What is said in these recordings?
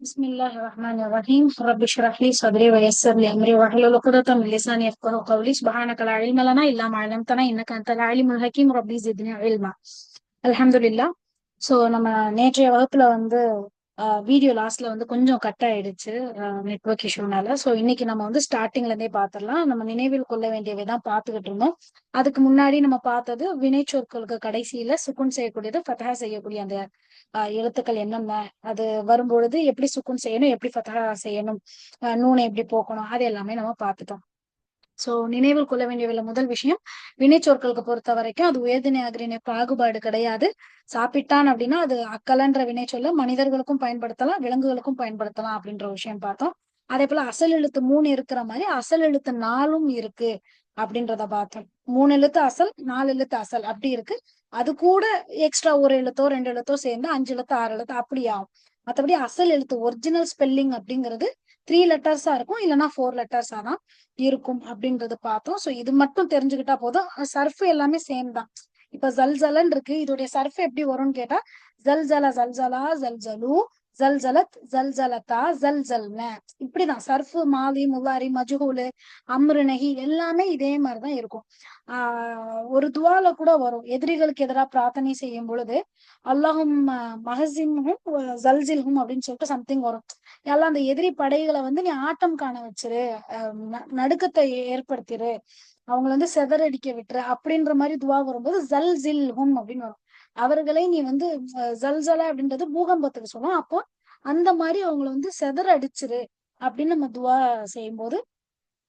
بسم الله الرحمن الرحيم رب اشرح لي صدري ويسر لي امري واحلل عقدة من لساني يفقهوا قولي سبحانك لا علم لنا الا ما علمتنا انك انت العليم الحكيم ربي زدني علما. அல்ஹம்துலில்லா. சோ நம்ம நேற்றைய வகுப்புல வீடியோ லாஸ்ட்ல கொஞ்சம் கட் ஆயிடுச்சு, நெட்வொர்க் இஷ்யூனால. சோ இன்னைக்கு நம்ம ஸ்டார்டிங்ல இருந்தே பாத்திரலாம். நம்ம நினைவில் கொள்ள வேண்டியவை தான் பார்த்துக்கிட்டு இருந்தோம். அதுக்கு முன்னாடி நம்ம பார்த்தது வினைச்சொற்களுக்கு கடைசியில சுக்குன் செய்யக்கூடியது, ஃபத்ஹா செய்யக்கூடிய அந்த எழுத்துக்கள் என்னென்ன, அது வரும்பொழுது எப்படி சுக்குன் செய்யணும், எப்படி ஃபத்ஹா செய்யணும், நூனை எப்படி போக்கணும், அது எல்லாமே நம்ம பார்த்துட்டோம். சோ நினைவில் கொள்ள வேண்டிய முதல் விஷயம், வினைச்சொற்களுக்கு பொறுத்த வரைக்கும் அது உயர்திணை அஃறிணை பாகுபாடு கிடையாது. சாப்பிட்டான் அப்படின்னா அது அக்கலன்ற வினைச்சொல்ல மனிதர்களுக்கும் பயன்படுத்தலாம், விலங்குகளுக்கும் பயன்படுத்தலாம் அப்படின்ற விஷயம் பார்த்தோம். அதே போல அசல் எழுத்து 3 இருக்கிற மாதிரி அசல் எழுத்து 4ம் இருக்கு அப்படின்றத பார்த்தோம். 3 எழுத்து அசல், 4 எழுத்து அசல் அப்படி இருக்கு. அது கூட எக்ஸ்ட்ரா ஒரு எழுத்தோ 2 எழுத்தோ சேர்ந்து 5 எழுத்து 6 எழுத்து அப்படி ஆகும். மற்றபடி அசல் எழுத்து ஒரிஜினல் ஸ்பெல்லிங் அப்படிங்கிறது 3 லெட்டர்ஸா இருக்கும், இல்லைன்னா 4 லெட்டர்ஸா தான் இருக்கும் அப்படின்றது பார்த்தோம். சோ இது மட்டும் தெரிஞ்சுக்கிட்டா போதும். சர்ஃப் எல்லாமே சேம் தான். இப்ப ஜல்ஜலன் இருக்கு, இதோடைய சர்ஃப் எப்படி வரும்னு கேட்டா ஜல்ஜல ஜல்ஜலா ஜல்ஜலு ஜல்ஜலத் ஜல்ஜலத்தா ஜல்ஜல்ன, இப்படிதான். சர்ஃப் மாலி முவாரி மஜ்ஹூலு அம்ரு நஹி எல்லாமே இதே மாதிரிதான் இருக்கும். ஒரு துவால கூட வரும், எதிரிகளுக்கு எதிராக பிரார்த்தனை செய்யும் பொழுது அல்லாஹும் மஹசின்ஹும் ஜல்ஜில்ஹும் அப்படின்னு சொல்லிட்டு சம்திங் வரும். எல்லாம் அந்த எதிரி படைகளை நீ ஆட்டம் காண வச்சிரு, நடுக்கத்தை ஏற்படுத்திரு, அவங்களை செதறடிக்க விட்டுரு அப்படின்ற மாதிரி துவா வரும்போது ஜல்ஜில்ஹும் அப்படின்னு வரும். அவர்களை நீ ஜல்ஜல அப்படின்றது பூகம்பத்துக்கு சொல்லும். அப்போ அந்த மாதிரி அவங்களை செதற அடிச்சிரு அப்படின்னு நம்ம துவா செய்யும் போது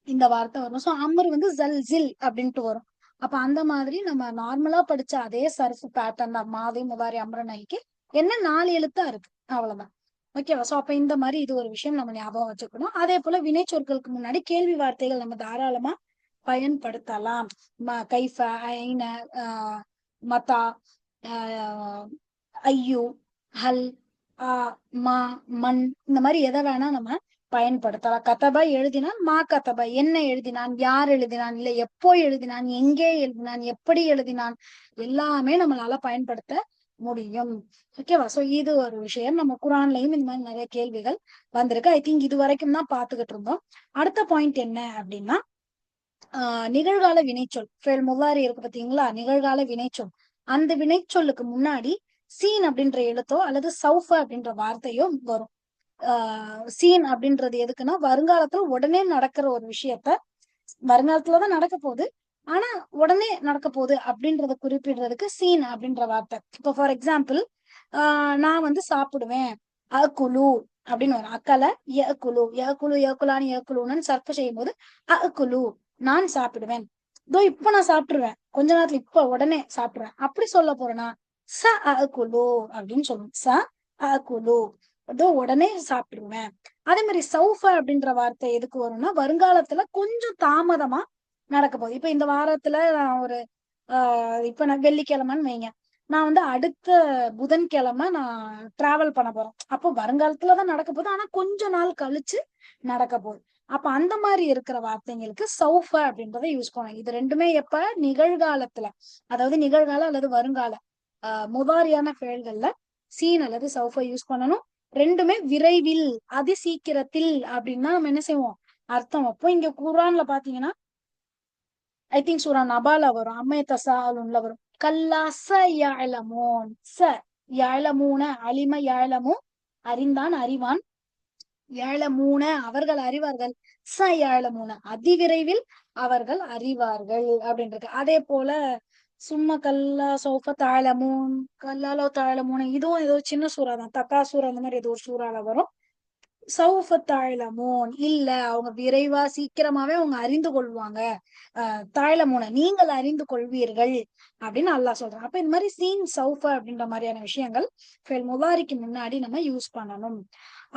இந்த வார்த்தை வரும். சோ அமர் ஜல்ஜில் அப்படின்ட்டு வரும். அப்ப அந்த மாதிரி நம்ம நார்மலா படிச்ச அதே சர்ஃப் பேட்டர்ன் தான் மாதி முதாரி அம்ரநாய்க்கு என்ன 4 எழுத்தா இருக்கு, அவ்வளவுதான். ஓகேவா? சோ அப்ப இந்த மாதிரி இது ஒரு விஷயம் நம்ம ஞாபகம் வச்சுக்கணும். அதே போல வினை சொற்களுக்கு முன்னாடி கேள்வி வார்த்தைகள் நம்ம தாராளமா பயன்படுத்தலாம். கைஃப, ஐன, மதா, ஐயு, ஹல், ஆ, மா, மண், இந்த மாதிரி எதை வேணா நம்ம பயன்படுத்தலாம். கதபா எழுதினான், மா கதபா என்ன எழுதினான், யார் எழுதினான், இல்ல எப்போ எழுதினான், எங்கே எழுதினான், எப்படி எழுதினான், எல்லாமே நம்மளால பயன்படுத்த முடியும். ஓகேவா? சோ இது ஒரு விஷயம். நம்ம குரான்லயும் இந்த மாதிரி நிறைய கேள்விகள் வந்திருக்கு. ஐ திங்க் இது வரைக்கும் தான் பாத்துக்கிட்டு இருந்தோம். அடுத்த பாயிண்ட் என்ன அப்படின்னா, நிகழ்கால வினைச்சொல் ஃபெல் முவாரி இருக்கு பாத்தீங்களா, நிகழ்கால வினைச்சொல். அந்த வினைச்சொல்லுக்கு முன்னாடி சீன் அப்படின்ற எழுத்தோ அல்லது சௌஃப அப்படின்ற வார்த்தையோ வரும். சீன் அப்படின்றது எதுக்குன்னா, வருங்காலத்துல உடனே நடக்கிற ஒரு விஷயத்த, வருங்காலத்துலதான் நடக்க போகுது, ஆனா உடனே நடக்க போகுது அப்படின்றத குறிப்பிடுறதுக்கு சீன் அப்படின்ற வார்த்தை. இப்போ ஃபார் எக்ஸாம்பிள், நான் சாப்பிடுவேன், அகுலு அப்படின்னு வரும். அக்கல யகுலு யகுலு யகுலான்னு யகுலுன்னு சர்ஃப் செய்யும் போது அகுலு நான் சாப்பிடுவேன். இதோ இப்ப நான் சாப்பிட்டுருவேன், கொஞ்ச நேரத்துல இப்ப உடனே சாப்பிடுவேன் அப்படி சொல்ல போறேன்னா ச அகுலு அப்படின்னு சொல்லணும். ச அகுலு, அதோ உடனே சாப்பிடுவேன். அதே மாதிரி சௌஃப அப்படின்ற வார்த்தை எதுக்கு வரும்னா, வருங்காலத்துல கொஞ்சம் தாமதமா நடக்க போகுது. இப்ப இந்த வாரத்துல நான் ஒரு இப்ப நான் வெள்ளிக்கிழமைன்னு வைங்க, நான் அடுத்த புதன்கிழமை நான் டிராவல் பண்ண போறேன். அப்போ வருங்காலத்துலதான் நடக்க போகுது, ஆனா கொஞ்ச நாள் கழிச்சு நடக்க போகுது. அப்ப அந்த மாதிரி இருக்கிற வார்த்தைங்களுக்கு சௌஃப அப்படின்றத யூஸ் பண்ணுவோம். இது ரெண்டுமே எப்ப நிகழ்காலத்துல, அதாவது நிகழ்கால அல்லது வருங்கால முதாரியான செயல்கள்ல சீன் அல்லது சௌஃப யூஸ் பண்ணணும். ரெண்டுமே விரைவில், அதி சீக்கிரத்தில் அப்படின்னா நம்ம என்ன செய்வோம், அர்த்தம் வைப்போம். இங்க குர்ஆன்ல பாத்தீங்கன்னா ஐ திங்க் சூரா நபால வரும், அம்மைய தசாலுன்ல வரும். கல்லா ச யஅலமூன், ச யஅலமூன, அலிம யஅலமு அறிந்தான் அறிவான், யஅலமூன அவர்கள் அறிவார்கள், ச யஅலமூன அதிவிரைவில் அவர்கள் அறிவார்கள் அப்படின்றது. அதே போல சும்மா கல்லா சௌஃப தஅலமூன், கல்லாலோ தஅலமூன, இதுவும் ஏதோ சின்ன சூறா தான், தக்கா சூறா அந்த மாதிரி ஏதோ ஒரு சூறால வரும். சௌஃப தஅலமூன், இல்ல அவங்க விரைவா சீக்கிரமாவே அவங்க அறிந்து கொள்வாங்க. தஅலமூன நீங்கள் அறிந்து கொள்வீர்கள் அப்படின்னு அல்லாஹ் சொல்றான். அப்ப இந்த மாதிரி சீன் சௌஃப அப்படின்ற மாதிரியான விஷயங்கள் ஃபெல் முதாரிக்கு முன்னாடி நம்ம யூஸ் பண்ணணும்.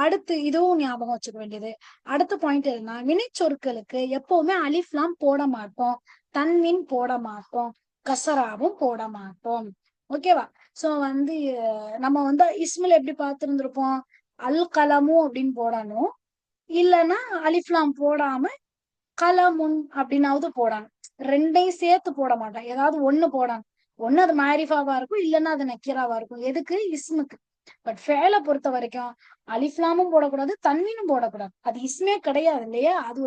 அடுத்து இதுவும் ஞாபகம் வச்சுக்க வேண்டியது. அடுத்த பாயிண்ட் என்னன்னா, வினைச்சொற்களுக்கு எப்பவுமே அலிஃப்லாம் போட மாட்டோம், தன்வீன் போட மாட்டோம், கசராவும் போட மாட்டோம். ஓகேவா? சோ நம்ம இஸ்மில் எப்படி பார்த்திருந்திருப்போம், அல் கலமு அப்படின்னு போடணும், இல்லைன்னா அலிஃப்லாம் போடாம கலமுன் அப்படின்னாவது போடணும். ரெண்டையும் சேர்த்து போட மாட்டேன், ஏதாவது ஒண்ணு போடணும். ஒண்ணு அது மாரிஃபாவா இருக்கும், இல்லைன்னா அது நக்கீராவா இருக்கும். எதுக்கு? இஸ்முக்கு. பட் ஃபேல பொறுத்த வரைக்கும் அலிஃப்லாமும் போடக்கூடாது, தன்வீனும் போடக்கூடாது. அது இஸ்மே கிடையாது இல்லையா? அது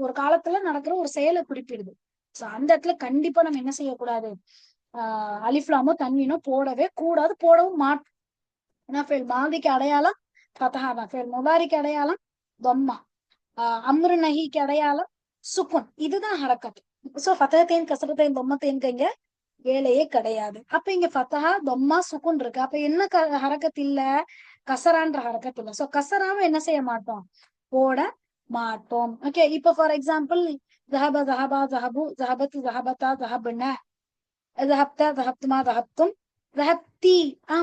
ஒரு காலத்துல நடக்கிற ஒரு செயலை குறிப்பிடுது. சோ அந்த இடத்துல கண்டிப்பா நம்ம என்ன செய்யக்கூடாது, அலிஃப்லாமோ தன்வீனோ போடவே கூடாது, போடவும் மாட்டோம். ஏன்னா ஃபேல் மாதிக்கு அடையாளம் ஃபதஹா தான், ஃபேல் முதாரிக்கு அடையாளம் தொம்மா, அம்ரு நஹிக்கு அடையாளம் சுக்குன். இதுதான் ஹரக்கத். சோ ஃபதஹத்தைன் கசரத்தைன் தொம்மத்தைன் இங்க வேலையே கிடையாது. அப்ப இங்க ஃபத்தஹா தொம்மா சுக்குன் இருக்கு. அப்ப என்ன ஹரக்கத் இல்ல, கசரான்ற ஹரக்கத் இல்ல. சோ கசராம என்ன செய்ய மாட்டோம், போட மாட்டோம். ஓகே, இப்ப ஃபார் எக்ஸாம்பிள் ஜஹப ஜஹபா ஜஹபு ஜஹபத் ஜஹபத்தா ஜஹபுன ஜஹப்தா ஜஹப்துமா ஜஹப்தும் ஜஹப்தி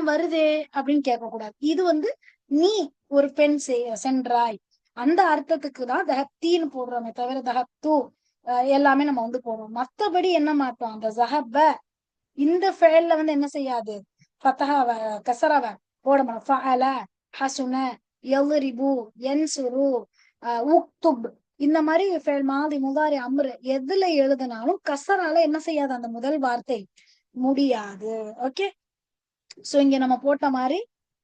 வருதே அப்படின்னு கேட்க கூடாது. இது நீ ஒரு பெண் சென்றாய் அந்த அர்த்தத்துக்கு தான் தஹப்தின்னு போடுறோமே தவிர தஹப்து எல்லாமே நம்ம போடுறோம். மத்தபடி என்ன மாட்டோம், அந்த ஜஹப இந்த ஃபேல்ல என்ன செய்யாது, ஃபத்தஹாவ கசராவ போட மாட்டோம். ஃபஅல ஹசுன யல்ரிபு யன்சுரு உக்துப் இந்த மாதிரி ஃபேல் மாதி முதாரி அம்ரு எதுல எழுதினாலும் கசரால என்ன செய்யாது, அந்த முதல் வார்த்தை முடியாது. ஓகே, சோ இங்க நம்ம போட்ட மாதிரி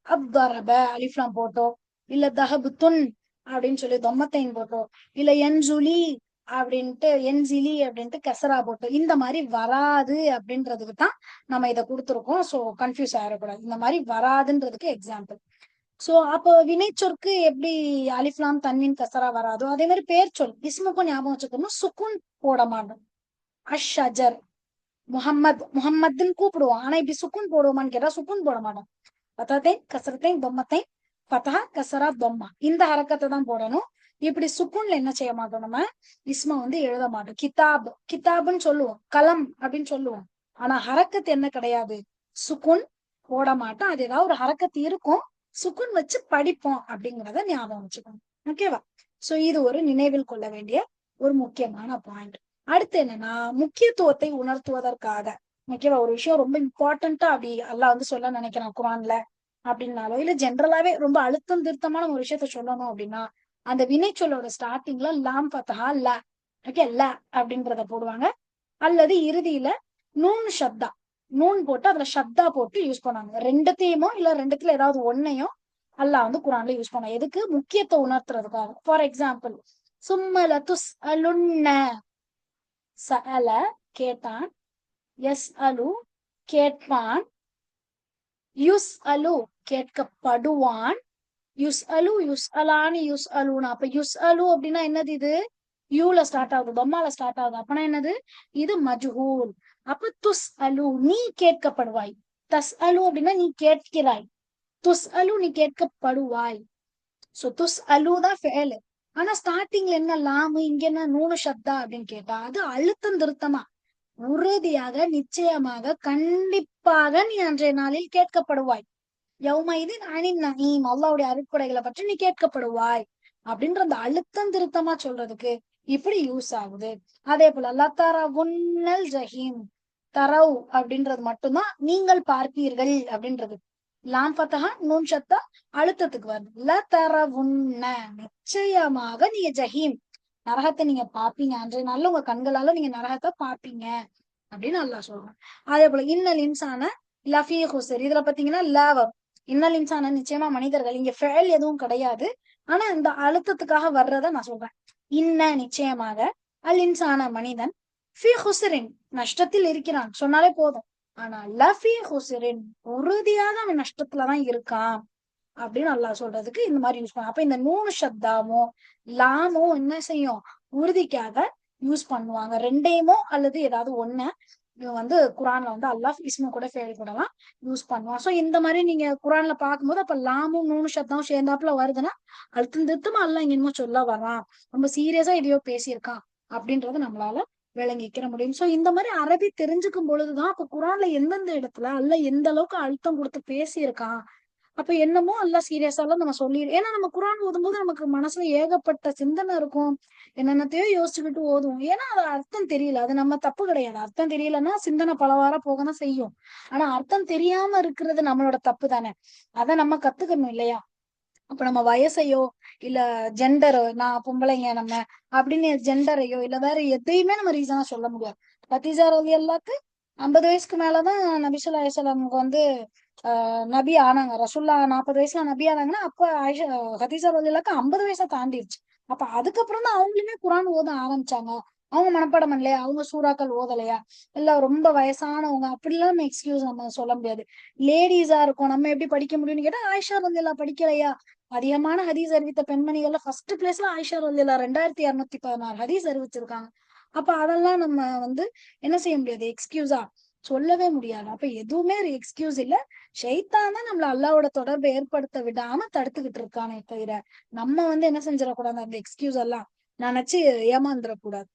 அப்தரப அலிஃப்லாம் போட்டோம், இல்ல தஹபுத்துன் அப்படின்னு சொல்லி தொம்மத்தைன் போட்டோம், இல்ல என்ஜுலி அப்படின்ட்டு என்ஜிலி அப்படின்ட்டு கசரா போட்டோம். இந்த மாதிரி வராது அப்படின்றதுக்கு தான் நம்ம இதை கொடுத்துருக்கோம். சோ கன்ஃபியூஸ் ஆயிடக்கூடாது. இந்த மாதிரி வராதுன்றதுக்கு எக்ஸாம்பிள். சோ அப்போ வினைச்சொற்கு எப்படி அலிஃப்லாம் தன்வீன் கசரா வராதோ அதே மாதிரி பேர் சொல் இஸ்முக்கும் ஞாபகம் வச்சுக்கணும், சுக்குன் போட மாட்டோம். அஷர் முஹம்மத் முஹம்மதுன்னு கூப்பிடுவோம், ஆனா இப்படி சுக்குன் போடுவோமான்னு கேட்டா சுக்குன் போட மாட்டோம். பத்தத்தைன் கசரத்தைன் தொம்மத்தைன் ஃபதஹா கசரா தொம்மா இந்த ஹரக்கத்தை தான் போடணும். இப்படி சுக்குன்ல என்ன செய்ய மாட்டோம், நம்ம இஸ்ம எழுத மாட்டோம். கிதாப் கிதாப்னு சொல்லுவோம், கலம் அப்படின்னு சொல்லுவோம், ஆனா ஹரக்கத்து என்ன கிடையாது, சுக்குன் போட மாட்டோம். அது ஏதாவது ஒரு ஹரக்கத்து இருக்கும், சுக்குன் வச்சு படிப்போம் அப்படிங்கிறத ஞாபகம் வச்சுக்கணும். ஓகேவா? சோ இது ஒரு நினைவில் கொள்ள வேண்டிய ஒரு முக்கியமான பாயிண்ட். அடுத்து என்னன்னா, முக்கியத்துவத்தை உணர்த்துவதற்காக, ஓகேவா, ஒரு விஷயம் ரொம்ப இம்பார்ட்டன்டா அப்படி அல்லாஹ் சொல்ல நினைக்கிறான் குரான்ல அப்படின்னாலோ, இல்ல ஜென்ரலாவே ரொம்ப அழுத்தம் திருத்தமான ஒரு விஷயத்த சொல்லணும் அப்படின்னா, அந்த வினைச்சொல்லோட ஸ்டார்டிங்ல லாம் ஃபதஹா ல, ஓகே, ல அப்படின்றத போடுவாங்க. அல்லது இறுதியில நூன் ஷப்தா, நூன் போட்டு அதுல ஷப்தா போட்டு யூஸ் பண்ணாங்க. ரெண்டுத்தையுமோ இல்ல ரெண்டுத்துல ஏதாவது ஒன்னையும் அல்லாஹ் குரான்ல யூஸ் பண்ண, எதுக்கு, முக்கியத்துவம் உணர்த்துறதுக்காக. ஃபார் எக்ஸாம்பிள் சும்மல துஸ் அலுன்ன, சஅல கேட்டான், எஸ் அலு கேட்பான், யுஸ் அலு கேட்கப்படுவான், யுஸ் அலு யுஸ் அலான்னு யுஸ் அலுனா. அப்ப யுஸ் அலு அப்படின்னா என்னது, இது யூல ஸ்டார்ட் ஆகுது, பொம்மால ஸ்டார்ட் ஆகுது. அப்பனா என்னது, இது மஜ்ஹூல். அப்ப துஸ் அலு நீ கேட்கப்படுவாய், தஸ் அலு அப்படின்னா நீ கேட்கிறாய், துஸ் அலு நீ கேட்கப்படுவாய். சோ துஸ் அலு தான் ஃபேலு. ஆனா ஸ்டார்டிங்ல என்ன லாமு, இங்க என்ன நூனு ஷப்தா அப்படின்னு கேட்டா அது அழுத்தம் திருத்தமா, உறுதியாக நிச்சயமாக கண்டிப்பாக நீ அன்றைய நாளில் கேட்கப்படுவாய். யௌமைதீன் அனின் நஈம், அல்லாஹ்வுடைய அருட்கொடைகளை பற்றி நீ கேட்கப்படுவாய் அப்படின்ற அந்த அழுத்தம் திருத்தமா சொல்றதுக்கு இப்படி யூஸ் ஆகுது. அதே போல லதரவுன்னல் ஜஹீம், தரவ் அப்படின்றது மட்டும்தான் நீங்கள் பார்ப்பீர்கள் அப்படின்றது. லாம் ஃபதஹா நூன் ஷத்தா அழுத்தத்துக்கு வருது. லதரவுன்ன நிச்சயமாக நீங்க ஜஹீம் நரகத்தை நீங்க பாப்பீங்க, அன்றைய நாள்ல உங்க கண்களால நீங்க நரகத்தை பாப்பீங்க அப்படின்னு அல்லாஹ் சொல்றான். அதே போல இன்னல் இன்சான லஃபீ ஹுஸ்ர், இதுல பாத்தீங்கன்னா ல வரும். இன்னல் இன்சான நிச்சயமா மனிதர்கள், இங்க ஃபேல் எதுவும் கிடையாது, ஆனா இந்த அழுத்தத்துக்காக வர்றத நான் சொல்றேன். இன்ன நிச்சயமாக, அல் இன்சான மனிதன், ஃபீ ஹுஸ்ரின் நஷ்டத்தில் இருக்கிறான் சொன்னாலே போதும். ஆனா லஃபீ ஹுஸ்ரின் உறுதியாக அவன் நஷ்டத்துலதான் இருக்கான் அப்படின்னு அல்லாஹ் சொல்றதுக்கு இந்த மாதிரி யூஸ் பண்ண. அப்ப இந்த நூனு ஷப்தாமோ லாமோ என்ன செய்யும், உறுதிக்காக யூஸ் பண்ணுவாங்க. ரெண்டையுமோ அல்லது ஏதாவது ஒண்ணு குரான்ல அல்லாஹ் இஸ்மு கூட ஃபேல் கூடலாம் யூஸ் பண்ணுவான். சோ இந்த மாதிரி நீங்க குரான்ல பார்க்கும்போது அப்ப லாமும் நூனு ஷப்தாவும் சேர்ந்தாப்புல வருதுன்னா அழுத்தம் திருத்தமா அல்லாஹ் இங்க என்னமோ சொல்ல வரான், ரொம்ப சீரியஸா எதையோ பேசியிருக்கான் அப்படின்றத நம்மளால விளங்கிக்கிற முடியும். சோ இந்த மாதிரி அரபி தெரிஞ்சுக்கும் பொழுதுதான் அப்ப குரான்ல எந்தெந்த இடத்துல அல்லாஹ் எந்த அளவுக்கு அழுத்தம் கொடுத்து பேசியிருக்கான், அப்ப என்னமோ எல்லாம் சீரியஸாலாம் நம்ம சொல்லிடு. ஏன்னா நம்ம குரான் ஓதும்போது நமக்கு மனசுல ஏகப்பட்ட சிந்தனை இருக்கும், என்னென்னத்தையோ யோசிச்சுக்கிட்டு ஓதுவோம். ஏன்னா அது அர்த்தம் தெரியல, அது நம்ம தப்பு கிடையாது. அர்த்தம் தெரியலன்னா சிந்தனை பலவாரா போகதான் செய்யும். ஆனா அர்த்தம் தெரியாம இருக்கிறது நம்மளோட தப்பு தானே, அதை நம்ம கத்துக்கணும் இல்லையா? அப்ப நம்ம வயசையோ இல்ல ஜெண்டரோ, நான் பொம்பளைங்க நம்ம அப்படின்னு ஜெண்டரையோ இல்ல வேற எதையுமே நம்ம ரீசனா சொல்ல முடியாது. கத்தீஜா ரலி அல்லாக்கு 50 வயசுக்கு மேலதான் நபி ஸல்லல்லாஹு அலைஹி வஸல்லம் நபி ஆனாங்க. ரசூல்லா 40 வயசுல நபி ஆனாங்கன்னா அப்ப ஆயிஷா ஹதீஜா ரலியல்லாஹு 50 வயசை தாண்டிடுச்சு. அப்ப அதுக்கப்புறம் தான் அவங்களுமே குரான் ஓத ஆரம்பிச்சாங்க. அவங்க மனப்பாடம் பண்ணலையா, அவங்க சூறாக்கள் ஓதலையா, இல்ல ரொம்ப வயசானவங்க அப்படிலாம் நம்ம எக்ஸ்கியூஸ் நம்ம சொல்ல முடியாது. லேடிஸா இருக்கும் நம்ம எப்படி படிக்க முடியும்னு கேட்டா ஆயிஷா ரலியல்லாஹு படிக்கலையா. அதிகமான ஹதீஸ் அறிவித்த பெண்மணிகள்ல ஃபர்ஸ்ட் பிளேஸ்ல ஆயிஷா ரலியல்லாஹு 2216 ஹதீஸ் அறிவிச்சிருக்காங்க. அப்ப அதெல்லாம் நம்ம வந்து என்ன செய்ய முடியாது, எக்ஸ்கியூஸா சொல்லவே முடியாது. அப்ப எதுவுமே ஒரு எக்ஸ்கியூஸ் இல்ல. ஷைத்தான் தான் நம்மள அல்லாவோட தொடர்பை ஏற்படுத்த விடாம தடுத்துக்கிட்டு இருக்கானே தவிர நம்ம வந்து என்ன செஞ்சிடக்கூடாது, அந்த எக்ஸ்கியூஸ் எல்லாம் நினைச்சு ஏமாந்துடக்கூடாது.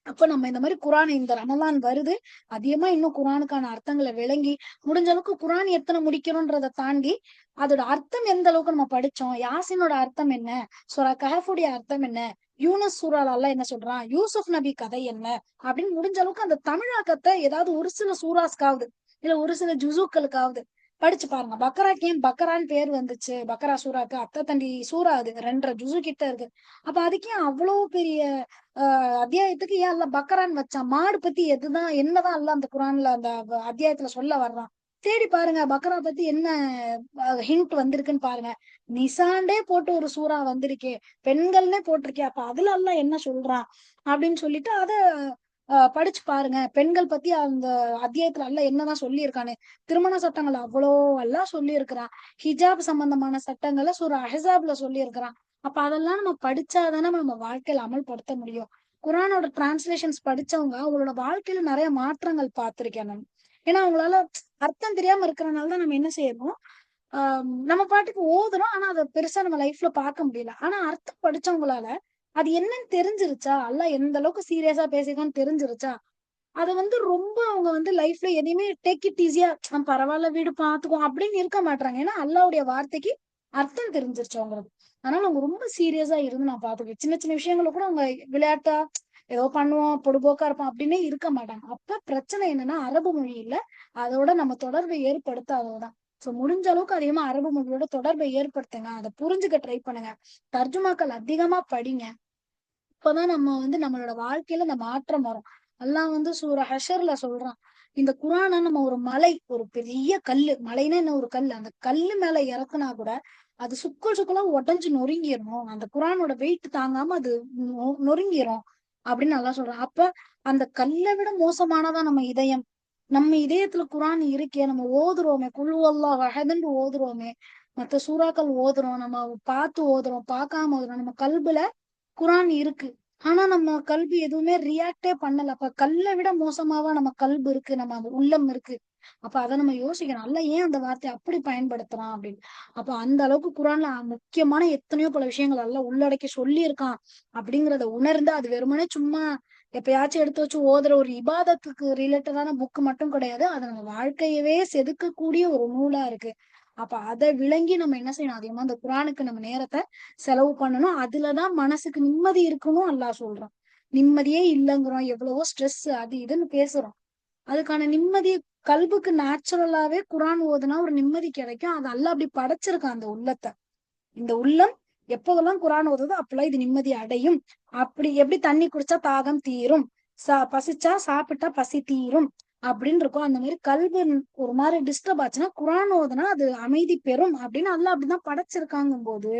அப்ப நம்ம இந்த மாதிரி குரான் இந்த ரமலான் வருது, அதிகமா இன்னும் குரானுக்கான அர்த்தங்களை விளங்கி முடிஞ்ச அளவுக்கு குரான் எத்தனை முடிக்கணும்ன்றதை தாண்டி அதோட அர்த்தம் எந்த அளவுக்கு நம்ம படிச்சோம், யாசினோட அர்த்தம் என்ன, சூரா கஹஃபுடைய அர்த்தம் என்ன, யூனஸ் சூறால அல்லாஹ் என்ன சொல்றான், யூசுப் நபி கதை என்ன அப்படின்னு முடிஞ்ச அளவுக்கு அந்த தமிழாக்கத்தை ஏதாவது ஒரு சில சூறாஸ்க்காவது இல்ல ஒரு சில ஜுசுக்களுக்காவது படிச்சு பாருங்க. பக்கராக்கு ஏன் பக்கரான்னு பேர் வந்துச்சு, பக்கரா சூறாக்கு அத்தை தண்டி சூறா, அது 2.5 ஜுசு கிட்ட இருக்கு. அப்ப அதுக்கு ஏன் அவ்வளவு பெரிய அத்தியாயத்துக்கு ஏன் அல்ல பக்கரான்னு வச்சான், மாடு பத்தி என்னதான் அல்ல அந்த குரான்ல அந்த அத்தியாயத்துல சொல்ல வர்றான். தேடி பாருங்க பக்கரா பத்தி என்ன ஹிண்ட் வந்திருக்குன்னு பாருங்க. நிசாண்டே போட்டு ஒரு சூறா வந்திருக்கே, பெண்கள்னே போட்டிருக்கே, அப்ப அதுல எல்லாம் என்ன சொல்றான் அப்படின்னு சொல்லிட்டு அத படிச்சு பாருங்க. பெண்கள் பத்தி அந்த அத்தியாயத்துல எல்லாம் என்னதான் சொல்லி இருக்கானு, திருமண சட்டங்கள் அவ்வளோ எல்லாம் சொல்லி இருக்கிறான். ஹிஜாப் சம்பந்தமான சட்டங்களை சூரா அஹ்ஸாப்ல சொல்லி இருக்கிறான். அப்ப அதெல்லாம் நம்ம படிச்சாதானே நம்ம வாழ்க்கையில அமல்படுத்த முடியும். குரானோட டிரான்ஸ்லேஷன்ஸ் படிச்சவங்க அவங்களோட வாழ்க்கையில நிறைய மாற்றங்கள் பார்த்திருக்கேன் நான். ஏன்னா அவங்களால அர்த்தம் தெரியாம இருக்கிறனால தான் நம்ம என்ன செய்யறோம், நம்ம பாட்டுக்கு ஓதுறோம், ஆனா அதை பெருசா நம்ம லைஃப்ல பார்க்க முடியல. ஆனா அர்த்தம் படிச்சவங்களால அது என்னன்னு தெரிஞ்சிருச்சா, அல்லாஹ் எந்த அளவுக்கு சீரியஸா பேசிருக்கான்னு தெரிஞ்சிருச்சா, அத வந்து ரொம்ப அவங்க வந்து லைஃப்ல எதையுமே டேக் இட் ஈஸியா பரவாயில்ல வீடு பாத்துக்குவோம் அப்படின்னு இருக்க மாட்டாங்க. ஏன்னா அல்லாவுடைய வார்த்தைக்கு அர்த்தம் தெரிஞ்சிருச்சு அவங்களுக்கு. அதனால அவங்க ரொம்ப சீரியஸா இருந்து நான் பாத்துக்கேன். சின்ன சின்ன விஷயங்களை கூட அவங்க விளையாட்டா ஏதோ பண்ணுவோம் பொடுபோக்கா இருப்போம் அப்படின்னு இருக்க மாட்டாங்க. அப்ப பிரச்சனை என்னன்னா அரபு மொழி இல்ல, அதோட நம்ம தொடர்பை ஏற்படுத்தாததான். சோ முடிஞ்ச அளவுக்கு அதிகமா அரபு மொழியோட தொடர்பை ஏற்படுத்துங்க, அதை புரிஞ்சுக்க ட்ரை பண்ணுங்க, தர்ஜுமாக்கள் அதிகமா படிங்க. அப்பதான் நம்ம வந்து நம்மளோட வாழ்க்கையில இந்த மாற்றம் வரும். அல்லாஹ் வந்து சூரா ஹஷர்ல சொல்றான், இந்த குரானை நம்ம ஒரு மலை, ஒரு பெரிய கல்லு, மலைன்னா என்ன ஒரு கல், அந்த கல்லு மேல இறக்குனா கூட அது சுக்குள் சுக்குலா உடைஞ்சு நொறுங்கிரும், அந்த குரானோட வெயிட் தாங்காம அது நொறுங்கிரும் அப்படின்னு நல்லா சொல்றான். அப்ப அந்த கல்லை விட மோசமானதான் நம்ம இதயம். நம்ம இதயத்துல குரான் இருக்கே, நம்ம ஓதுறோமே, குல் அல்லாஹ் அஹதுன்னு ஓதுறோமே, மத்த சூறாக்கள் ஓதுறோம், நம்ம பார்த்து ஓதுறோம் பார்க்காம ஓதுறோம், நம்ம கல்புல குரான் இருக்கு. ஆனா நம்ம கல்வி எதுவுமே ரியாக்டே பண்ணல. அப்ப கல்லை விட மோசமாவா நம்ம கல்பு இருக்கு, நம்ம அந்த உள்ளம் இருக்கு. அப்ப அதை நம்ம யோசிக்கணும், அல்ல ஏன் அந்த வார்த்தையை அப்படி பயன்படுத்துறான் அப்படின்னு. அப்ப அந்த அளவுக்கு குரான்ல முக்கியமான எத்தனையோ பல விஷயங்கள் எல்லாம் உள்ளடக்கி சொல்லி இருக்கான் அப்படிங்கறத உணர்ந்து, அது வெறுமனே சும்மா எப்பயாச்சும் எடுத்து வச்சு ஓதுற ஒரு இபாதத்துக்கு ரிலேட்டடான புக் மட்டும் கிடையாது, அது நம்ம வாழ்க்கையவே செதுக்கக்கூடிய ஒரு நூலா இருக்கு. அப்ப அதை விளங்கி நம்ம என்ன செய்யணும், அதிகமா அந்த குரானுக்கு நம்ம நேரத்தை செலவு பண்ணணும். அதுலதான் மனசுக்கு நிம்மதி இருக்கணும் அல்லாஹ் சொல்றான். நிம்மதியே இல்லைங்கிறோம், எவ்வளவோ ஸ்ட்ரெஸ் அது இதுன்னு பேசுறோம். அதுக்கான நிம்மதி கல்புக்கு நேச்சுரலாவே குரான் ஓதுனா ஒரு நிம்மதி கிடைக்கும். அது அல்லாஹ் அப்படி படைச்சிருக்கான் அந்த உள்ளத்தை. இந்த உள்ளம் எப்போதெல்லாம் குரான் ஓதுதோ அப்பெல்லாம் இது நிம்மதி அடையும். அப்படி எப்படி தண்ணி குடிச்சா தாகம் தீரும், பசிச்சா சாப்பிட்டா பசி தீரும் அப்படின்னு இருக்கும். அந்த மாதிரி கல்வி ஒரு மாதிரி டிஸ்டர்ப் ஆச்சுன்னா குரான் ஓதுனா அது அமைதி பெறும் அப்படின்னு அல்லாஹ் அப்படிதான் படைச்சிருக்காங்கும் போது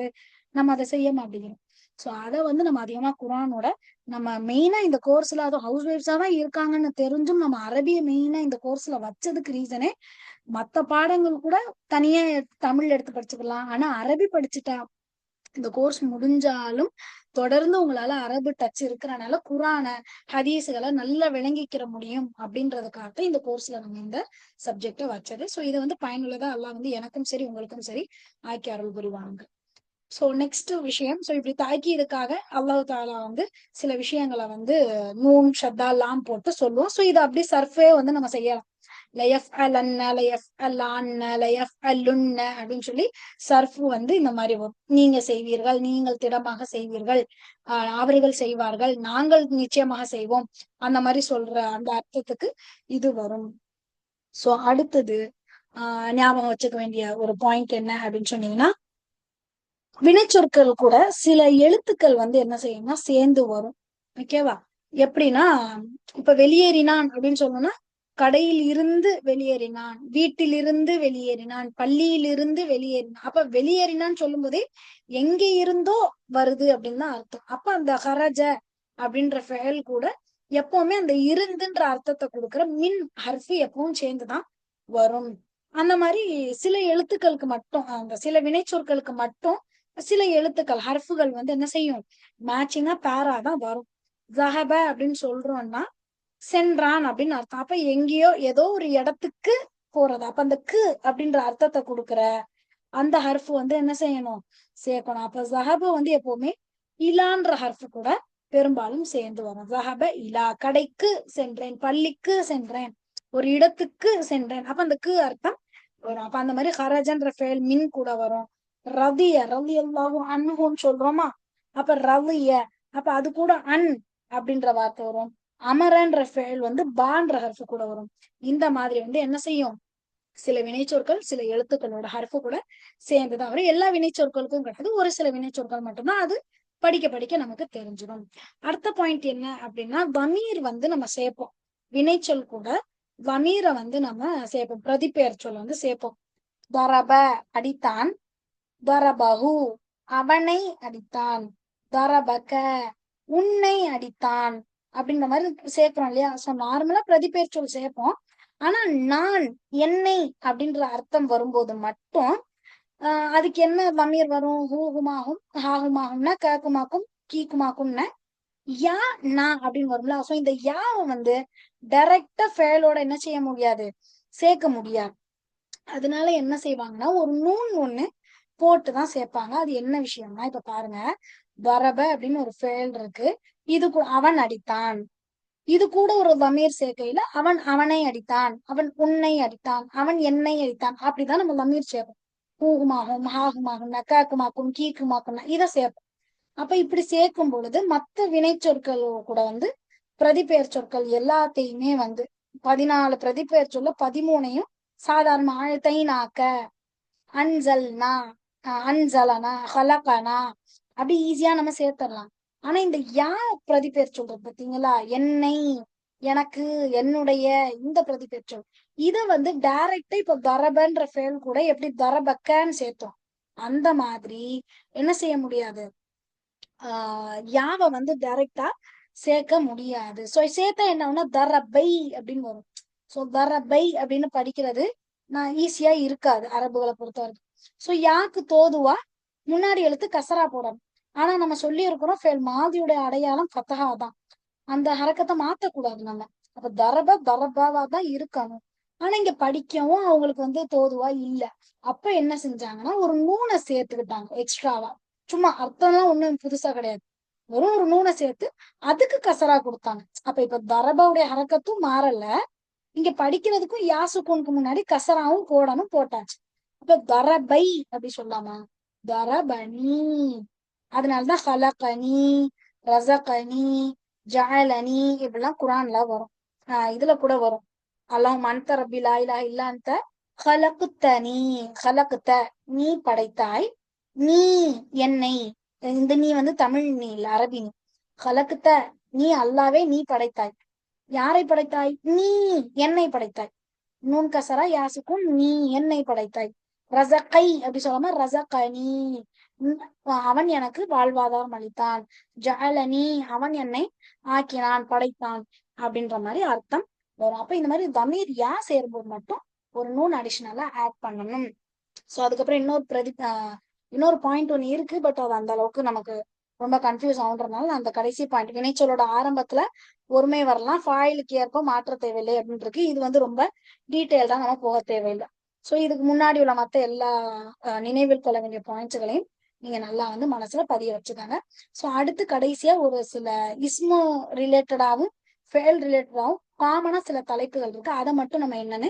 நம்ம அதை செய்ய மாட்டேங்கிறோம். சோ அதை வந்து நம்ம அதிகமா குரானோட நம்ம மெயினா இந்த கோர்ஸ்ல, அதுவும் ஹவுஸ் ஒய்ஃப்ஸா தான் இருக்காங்கன்னு தெரிஞ்சும் நம்ம அரபிய மெயினா இந்த கோர்ஸ்ல வச்சதுக்கு ரீசனே, மத்த பாடங்கள் கூட தனியா தமிழ் எடுத்து படிச்சுக்கலாம், ஆனா அரபி படிச்சுட்டா இந்த கோர்ஸ் முடிஞ்சாலும் தொடர்ந்து உங்களால அரபு டச் இருக்கிறனால குரான ஹதீஸுகளை நல்லா விளங்கிக்கிற முடியும் அப்படின்றதுக்காக இந்த கோர்ஸ்ல நம்ம இந்த சப்ஜெக்ட வச்சது. சோ இதை வந்து பயனுள்ளதா அல்லாஹ் வந்து எனக்கும் சரி உங்களுக்கும் சரி ஆக்கி அருள் புரிவாங்க. சோ நெக்ஸ்ட் விஷயம், சோ இப்படி தாக்கீதுக்காக அல்லாஹ் தாலா வந்து சில விஷயங்களை வந்து நூன் ஷத்தா லாம் போட்டு சொல்லுவோம். சோ இதை அப்படி சர்ஃபே வந்து நம்ம செய்யலாம். லயஃப் அலன்ன லயஃப் அல்லான்ன லயஃப் அல்லுன்ன அப்படின்னு சொல்லி சர்ஃபு வந்து இந்த மாதிரி வரும். நீங்க செய்வீர்கள், நீங்கள் திடமாக செய்வீர்கள், அவர்கள் செய்வார்கள், நாங்கள் நிச்சயமாக செய்வோம், அந்த மாதிரி சொல்ற அந்த அர்த்தத்துக்கு இது வரும். சோ அடுத்தது ஞாபகம் வச்சுக்க வேண்டிய ஒரு பாயிண்ட் என்ன அப்படின்னு சொன்னீங்கன்னா, வினைச்சொற்கள் கூட சில எழுத்துக்கள் வந்து என்ன செய்யும்னா சேர்ந்து வரும். ஓகேவா? எப்படின்னா, இப்ப வெளியேறினான் அப்படின்னு சொல்லணும்னா கடையில் இருந்து வெளியேறினான், வீட்டிலிருந்து வெளியேறினான், பள்ளியிலிருந்து வெளியேறினான். அப்ப வெளியேறினான்னு சொல்லும் போதே எங்க இருந்தோ வருது அப்படின்னு தான் அர்த்தம். அப்ப அந்த ஹரஜ அப்படின்ற ஃபெயல் கூட எப்பவுமே அந்த இருந்துன்ற அர்த்தத்தை கொடுக்குற மின் ஹர்ஃபு எப்பவும் சேர்ந்துதான் வரும். அந்த மாதிரி சில எழுத்துக்களுக்கு மட்டும், அந்த சில வினைச்சொற்களுக்கு மட்டும் சில எழுத்துக்கள் ஹர்ஃபுகள் வந்து என்ன செய்யும், மேட்சிங்கா பேரா தான் வரும். ஜஹப அப்படின்னு சொல்றோம்னா சென்றான் அப்படின்னு அர்த்தம். அப்ப எங்கேயோ ஏதோ ஒரு இடத்துக்கு போறது. அப்ப அந்த கு அப்படின்ற அர்த்தத்தை கொடுக்குற அந்த ஹர்ஃப் வந்து என்ன செய்யணும், சேர்க்கணும். அப்ப ஜஹப வந்து எப்பவுமே இலான்ற ஹர்ஃப் கூட பெரும்பாலும் சேர்ந்து வரும். ஜஹப இலா, கடைக்கு சென்றேன், பள்ளிக்கு சென்றேன், ஒரு இடத்துக்கு சென்றேன். அப்ப அந்த கு அர்த்தம் வரும். அப்ப அந்த மாதிரி ஹரஜன்ற ஃபேல் மின் கூட வரும். ரதிய ரலியல்லாஹு அன்ஹுன்னு சொல்றோமா, அப்ப ரலிய, அப்ப அது கூட அன் அப்படின்ற வார்த்தை வரும். அமரன்ற ஃபேல் வந்து பான்ற ஹர்ஃப் கூட வரும். இந்த மாதிரி வந்து என்ன செய்யும், சில வினைச்சொற்கள் சில எழுத்துக்களோட ஹர்ஃபு கூட சேர்ந்துதான் வரும். எல்லா வினைச்சொற்களுக்கும் கிடையாது, ஒரு சில வினைச்சொற்கள் மட்டும்தான். அது படிக்க படிக்க நமக்கு தெரிஞ்சிடும். அடுத்த பாயிண்ட் என்ன அப்படின்னா, வமீர் வந்து நம்ம சேர்ப்போம். வினைச்சொல் கூட வமீரை வந்து நம்ம சேர்ப்போம். பிரதிபெயர் சொல் வந்து சேர்ப்போம். தரப அடித்தான், தரபஹு அவனை அடித்தான், தரபக உன்னை அடித்தான் அப்படின்ற மாதிரி சேர்க்கிறோம் இல்லையா. சோ நார்மலா பிரதிபெயர் சொல் சேர்ப்போம். ஆனா நான், என்னை அப்படின்ற அர்த்தம் வரும்போது மட்டும் அதுக்கு என்ன வமீர் வரும், ஹூகுமாகும் ஹாகுமாகும்னா கேக்குமாக்கும் கீக்குமாக்கும்னா யா நான் அப்படின்னு வரும்ல. சோ இந்த யாவை வந்து டைரக்டா ஃபேலோட என்ன செய்ய முடியாது, சேர்க்க முடியாது. அதனால என்ன செய்வாங்கன்னா ஒரு நூன் ஒண்ணு போட்டுதான் சேர்ப்பாங்க. அது என்ன விஷயம்னா, இப்ப பாருங்க, வரப அப்படின்னு ஒரு ஃபேல் இருக்கு, இது அவன் அடித்தான், இது கூட ஒரு லமீர் சேர்க்கையில அவன் அவனை அடித்தான், அவன் உன்னை அடித்தான், அவன் என்னை அடித்தான், அப்படிதான் நம்ம லமீர் சேர்ப்போம். பூகுமாகும் ஹாகுமாகும் நக்காக்குமாக்கும் கீக்குமாக்கும் இதை சேர்ப்போம். அப்ப இப்படி சேர்க்கும் பொழுது மற்ற வினைச்சொற்கள் கூட வந்து பிரதிபெயர் சொற்கள் எல்லாத்தையுமே வந்து 14 பிரதிபெயர் சொல்ல 13ஐயும் சாதாரண தைனாக்க, அன்சல்னா, அன்சலனா, ஹலகனா அப்படி ஈஸியா நம்ம சேர்த்துடலாம். ஆனா இந்த யா பிரதிபெயர் சொல்றது பாத்தீங்களா, என்னை, எனக்கு, என்னுடைய, இந்த பிரதிபெயர் சொல் இத வந்து டைரக்டா இப்ப தரபன்ற ஃபேல் கூட எப்படி தரபக்கன்னு சேர்த்தோம், அந்த மாதிரி என்ன செய்ய முடியாது, யாவை வந்து டைரக்டா சேர்க்க முடியாது. சோ சேர்த்தா என்ன தரபை அப்படின்னு வரும். சோ தரபை அப்படின்னு படிக்கிறது நான் ஈஸியா இருக்காது அரபுகளை பொறுத்த வரைக்கும். சோ யாக்கு தோதுவா முன்னாடி எழுத்து கசரா போடணும். ஆனா நம்ம சொல்லி இருக்கிறோம் ஃபேல் மாதியுடைய அடையாளம் ஃபத்தஹா தான், அந்த ஹரக்கத்தை மாத்தக்கூடாது நம்ம. அப்ப தரப தரபாவா தான் இருக்கணும். ஆனா இங்க படிக்கவும் அவங்களுக்கு வந்து தோதுவா இல்ல. அப்ப என்ன செஞ்சாங்கன்னா ஒரு நூனை சேர்த்துக்கிட்டாங்க எக்ஸ்ட்ராவா. சும்மா அர்த்தம்லாம் ஒண்ணும் புதுசா கிடையாது, வெறும் ஒரு நூனை சேர்த்து அதுக்கு கசரா கொடுத்தாங்க. அப்ப இப்ப தரபாவுடைய ஹரக்கத்தும் மாறல, இங்க படிக்கிறதுக்கும் யாசுக்குனுக்கு முன்னாடி கசராவும் போடணும், போட்டாச்சு. அப்ப தரபை அப்படி சொல்லாமா, தரபனி. அதனாலதான் ஹலகனி, ரசகனி, ஜஅலனி இப்படிலாம் குரான்ல வரும். இதுல கூட வரும், அல்லாஹும் அன்த ரப்பி லா இலாஹ இல்ல அன்த ஹலகுத்தனி, ஹலகுத்த நீ படைத்தாய், நீ என்னை. இந்த நீ வந்து தமிழ் நீ இல்ல, அரபி நீ. ஹலகுத்த நீ அல்லாவே நீ படைத்தாய். யாரை படைத்தாய், நீ என்னை படைத்தாய். நூன் கசரா யாசுக்கும் நீ என்னை படைத்தாய். ரசகை அப்படி சொல்லாம ரசகனி, அவன் எனக்கு வாழ்வாதாரம் அளித்தான். ஜஅலனி அவன் என்னை ஆக்கினான், படைத்தான் அப்படின்ற மாதிரி அர்த்தம் வரும். அப்ப இந்த மாதிரி தமீர் யா சேரும்போது மட்டும் ஒரு நூன் அடிஷனலா ஆட் பண்ணணும். சோ அதுக்கப்புறம் இன்னொரு பாயிண்ட் ஒண்ணு இருக்கு, பட் அது அந்த அளவுக்கு நமக்கு ரொம்ப கன்ஃபியூஸ் ஆகுன்றதுனால அந்த கடைசி பாயிண்ட், வினைச்சொல்லோட ஆரம்பத்துல ஒருமை வரலாம், ஃபாயிலுக்கு ஏற்ப மாற்ற தேவையில்லை அப்படின்னு இருக்கு. இது வந்து ரொம்ப டீட்டெயில்டா நம்ம போக தேவையில்லை. சோ இதுக்கு முன்னாடி உள்ள மத்த எல்லா நினைவில் கொள்ள வேண்டிய பாயிண்ட்ஸ்களையும் நீங்க நல்லா வந்து மனசுல பதிய வச்சுக்காங்க. சோ அடுத்து கடைசியா ஒரு சில இஸ்மு ரிலேட்டடாவும் ஃபேல் ரிலேட்டடாவும் காமனா சில தலைப்புகள் இருக்கு, அதை மட்டும் நம்ம என்னன்னு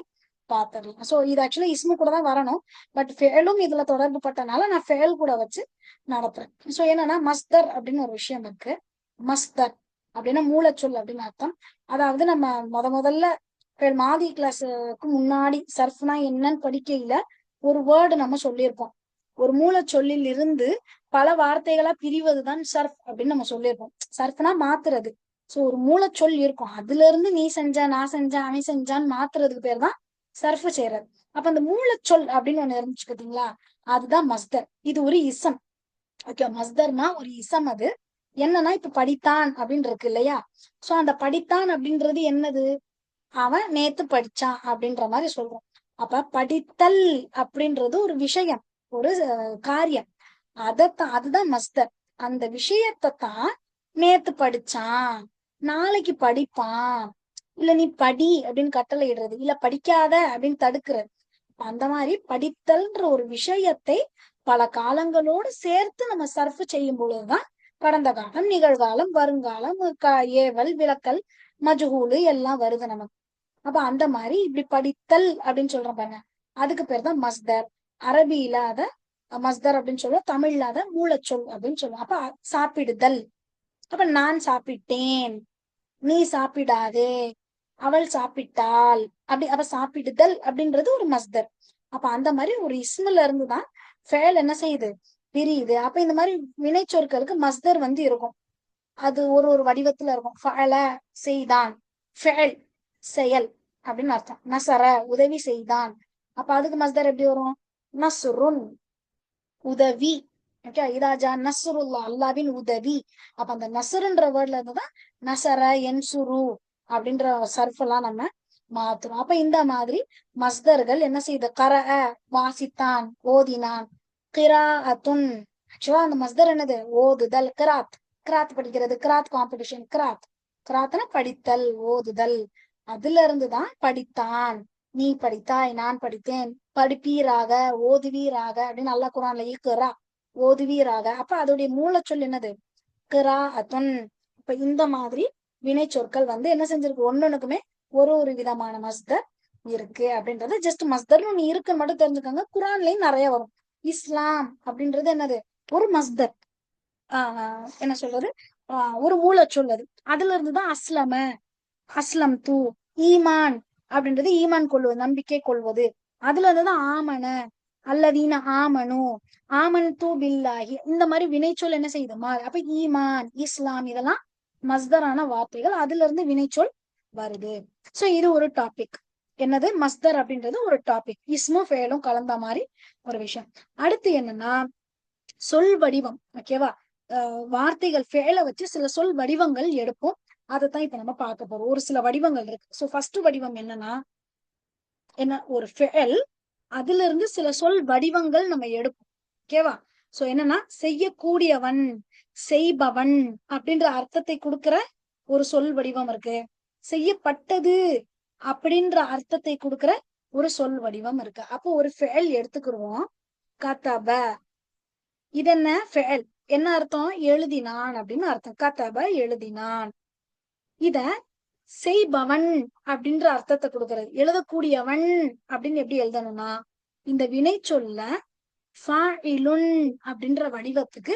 பாத்துடலாம். சோ இது ஆக்சுவலா இஸ்மு கூட தான் வரணும், பட் ஃபேலும் இதுல தொடர்பு பட்டனால நான் ஃபேல் கூட வச்சு நடத்துறேன். சோ என்னன்னா மஸ்தர் அப்படின்னு ஒரு விஷயம் இருக்கு. மஸ்தர் அப்படின்னா மூலச்சொல் அப்படின்னு அர்த்தம். அதாவது நம்ம முதல்ல மாதி கிளாஸுக்கு முன்னாடி சர்ஃப்னா என்னன்னு படிக்கையில ஒரு வேர்டு நம்ம சொல்லியிருப்போம். ஒரு மூலச்சொல்லில் இருந்து பல வார்த்தைகளா பிரிவதுதான் சர்ஃப் அப்படின்னு நம்ம சொல்லியிருப்போம். சர்ஃப்னா மாத்துறது, சோ ஒரு மூலச்சொல் இருக்கும், அதுல இருந்து நீ செஞ்ச, நான் செஞ்சேன், அவன் செஞ்சான்னு மாத்துறதுக்கு பேர் தான் சர்ஃபு செய்யறது. அப்ப அந்த மூலச்சொல் அப்படின்னு ஒண்ணு இருந்துச்சு பாத்தீங்களா, அதுதான் மஸ்தர். இது ஒரு இசம். ஓகே, மஸ்தர்னா ஒரு இசம். அது என்னன்னா இப்ப படித்தான் அப்படின்னு இருக்கு இல்லையா, சோ அந்த படித்தான் அப்படின்றது என்னது, அவன் நேத்து படிச்சான் அப்படின்ற மாதிரி சொல்றோம். அப்ப படித்தல் அப்படின்றது ஒரு விஷயம், ஒரு காரியம். அதுதான் மஸ்தர். அந்த விஷயத்தை தான் நேத்து படிச்சான், நாளைக்கு படிப்பான், இல்ல நீ படி அப்படின்னு கட்டளை இடுறது, இல்ல படிக்காத அப்படின்னு தடுக்கிறது. அந்த மாதிரி படித்தல்ன்ற ஒரு விஷயத்தை பல காலங்களோடு சேர்த்து நம்ம சர்ஃப் செய்யும் பொழுதுதான் கடந்த காலம், நிகழ்காலம், வருங்காலம், ஏவல், விளக்கல், மஜ்ஹூலு எல்லாம் வருது நமக்கு. அப்ப அந்த மாதிரி இப்படி படித்தல் அப்படின்னு சொல்றோம் பாருங்க, அதுக்கு பேர் தான் மஸ்தர். அரபியில அத மஸ்தர் அப்படின்னு சொல்லுவோம், தமிழ்ல அத மூலச்சொல் அப்படின்னு சொல்லுவோம். அப்ப சாப்பிடுதல், அப்ப நான் சாப்பிட்டேன், நீ சாப்பிடாதே, அவள் சாப்பிட்டாள், அப்படி அவ சாப்பிடுதல் அப்படின்றது ஒரு மஸ்தர். அப்ப அந்த மாதிரி ஒரு இஸ்முல இருந்துதான் ஃபேல் என்ன செய்யுது, பிரியுது. அப்ப இந்த மாதிரி வினைச்சொற்களுக்கு மஸ்தர் வந்து இருக்கும், அது ஒரு ஒரு வடிவத்துல இருக்கும். ஃபஅல செய்தான், ஃபெல் செயல் அப்படின்னு அர்த்தம். நசர உதவி செய்தான், அப்ப அதுக்கு மஸ்தர் எப்படி வரும், நஸ்ருன் உதவி. ஓகே, இதாஜா நஸ்ருல்லா அல்லாவின் உதவி. அப்ப அந்த நசருன்ற வேர்ட்ல இருந்துதான் நசர என்சுரு அப்படின்ற சர்ஃப் எல்லாம் நம்ம மாத்துறோம். அப்ப இந்த மாதிரி மஸ்தர்கள் என்ன செய்யுது, கர வாசித்தான், ஓதினான், கிரா அத்துன். ஆக்சுவலா அந்த மஸ்தர் என்னது, ஓதுதல். கிராத், கிராத் படிக்கிறது, கிராத் காம்படிஷன். கிராத், கிராத்னா படித்தல், ஓதுதல். அதுல இருந்துதான் படித்தான், நீ படித்தாய், நான் படித்தேன், படிப்பீராக, ஓதுவீராக அப்படின்னு அல்லா குரான்ல இக்குறா, ஓதுவீராக. அப்ப அதோடைய மூலச்சொல் என்னது, கிரா அத்துன். இப்ப இந்த மாதிரி வினை சொற்கள் வந்து என்ன செஞ்சிருக்கு, ஒன்னொன்னுக்குமே ஒரு ஒரு விதமான மஸ்தர் இருக்கு அப்படின்றது ஜஸ்ட் மஸ்தர்னு ஒண்ணு இருக்குன்னு மட்டும் தெரிஞ்சுக்கோங்க. குரான்லயும் நிறைய வரும். இஸ்லாம் அப்படின்றது என்னது, ஒரு மஸ்தர். என்ன சொல்றது, ஒரு மூலச்சொல். அது அதுல இருந்துதான் அஸ்லம, அஸ்லம் தூ. ஈமான் அப்படின்றது ஈமான் கொள்வது, நம்பிக்கை கொள்வது. அதுல இருந்துதான் ஆமன, அல்லதீன ஆமனு, ஆமன் தூ பில்லாஹி. இந்த மாதிரி வினைச்சொல் என்ன செய்யுது மாறு. அப்ப ஈமான், இஸ்லாம் இதெல்லாம் மஸ்தரான வார்த்தைகள், அதுல இருந்து வினைச்சொல் வருது. சோ இது ஒரு டாபிக். என்னது, மஸ்தர் அப்படின்றது ஒரு டாபிக், இஸ்மும் ஃபேலும் கலந்த மாதிரி ஒரு விஷயம். அடுத்து என்னன்னா சொல் வடிவம். ஓகேவா, வார்த்தைகள் ஃபேல வச்சு சில சொல் வடிவங்கள் எடுப்போம். அதைத்தான் இப்ப நம்ம பார்க்க போறோம். ஒரு சில வடிவங்கள் இருக்கு. சோ ஃபர்ஸ்ட் வடிவம் என்னன்னா, என்ன, ஒரு ஃபேல், அதுல இருந்து சில சொல் வடிவங்கள் நம்ம எடுப்போம். ஓகேவா, சோ என்னன்னா செய்யக்கூடியவன், செய்பவன் அப்படின்ற அர்த்தத்தை கொடுக்கிற ஒரு சொல் வடிவம் இருக்கு. செய்யப்பட்டது அப்படின்ற அர்த்தத்தை கொடுக்கிற ஒரு சொல் வடிவம் இருக்கு. அப்போ ஒரு ஃபேல் எடுத்துக்கிடுவோம். கதப, இது என்ன ஃபேல், என்ன அர்த்தம், எழுதினான் அப்படின்னு அர்த்தம். கதப எழுதினான். இத செய்பவன் அப்படின்ற அர்த்தத்தை கொடுக்கிறது. எழுதக்கூடியவன் அப்படின்னு எப்படி எழுதணும்னா, இந்த வினை சொல்ல ஃபாயிலுன் அப்படின்ற வடிவத்துக்கு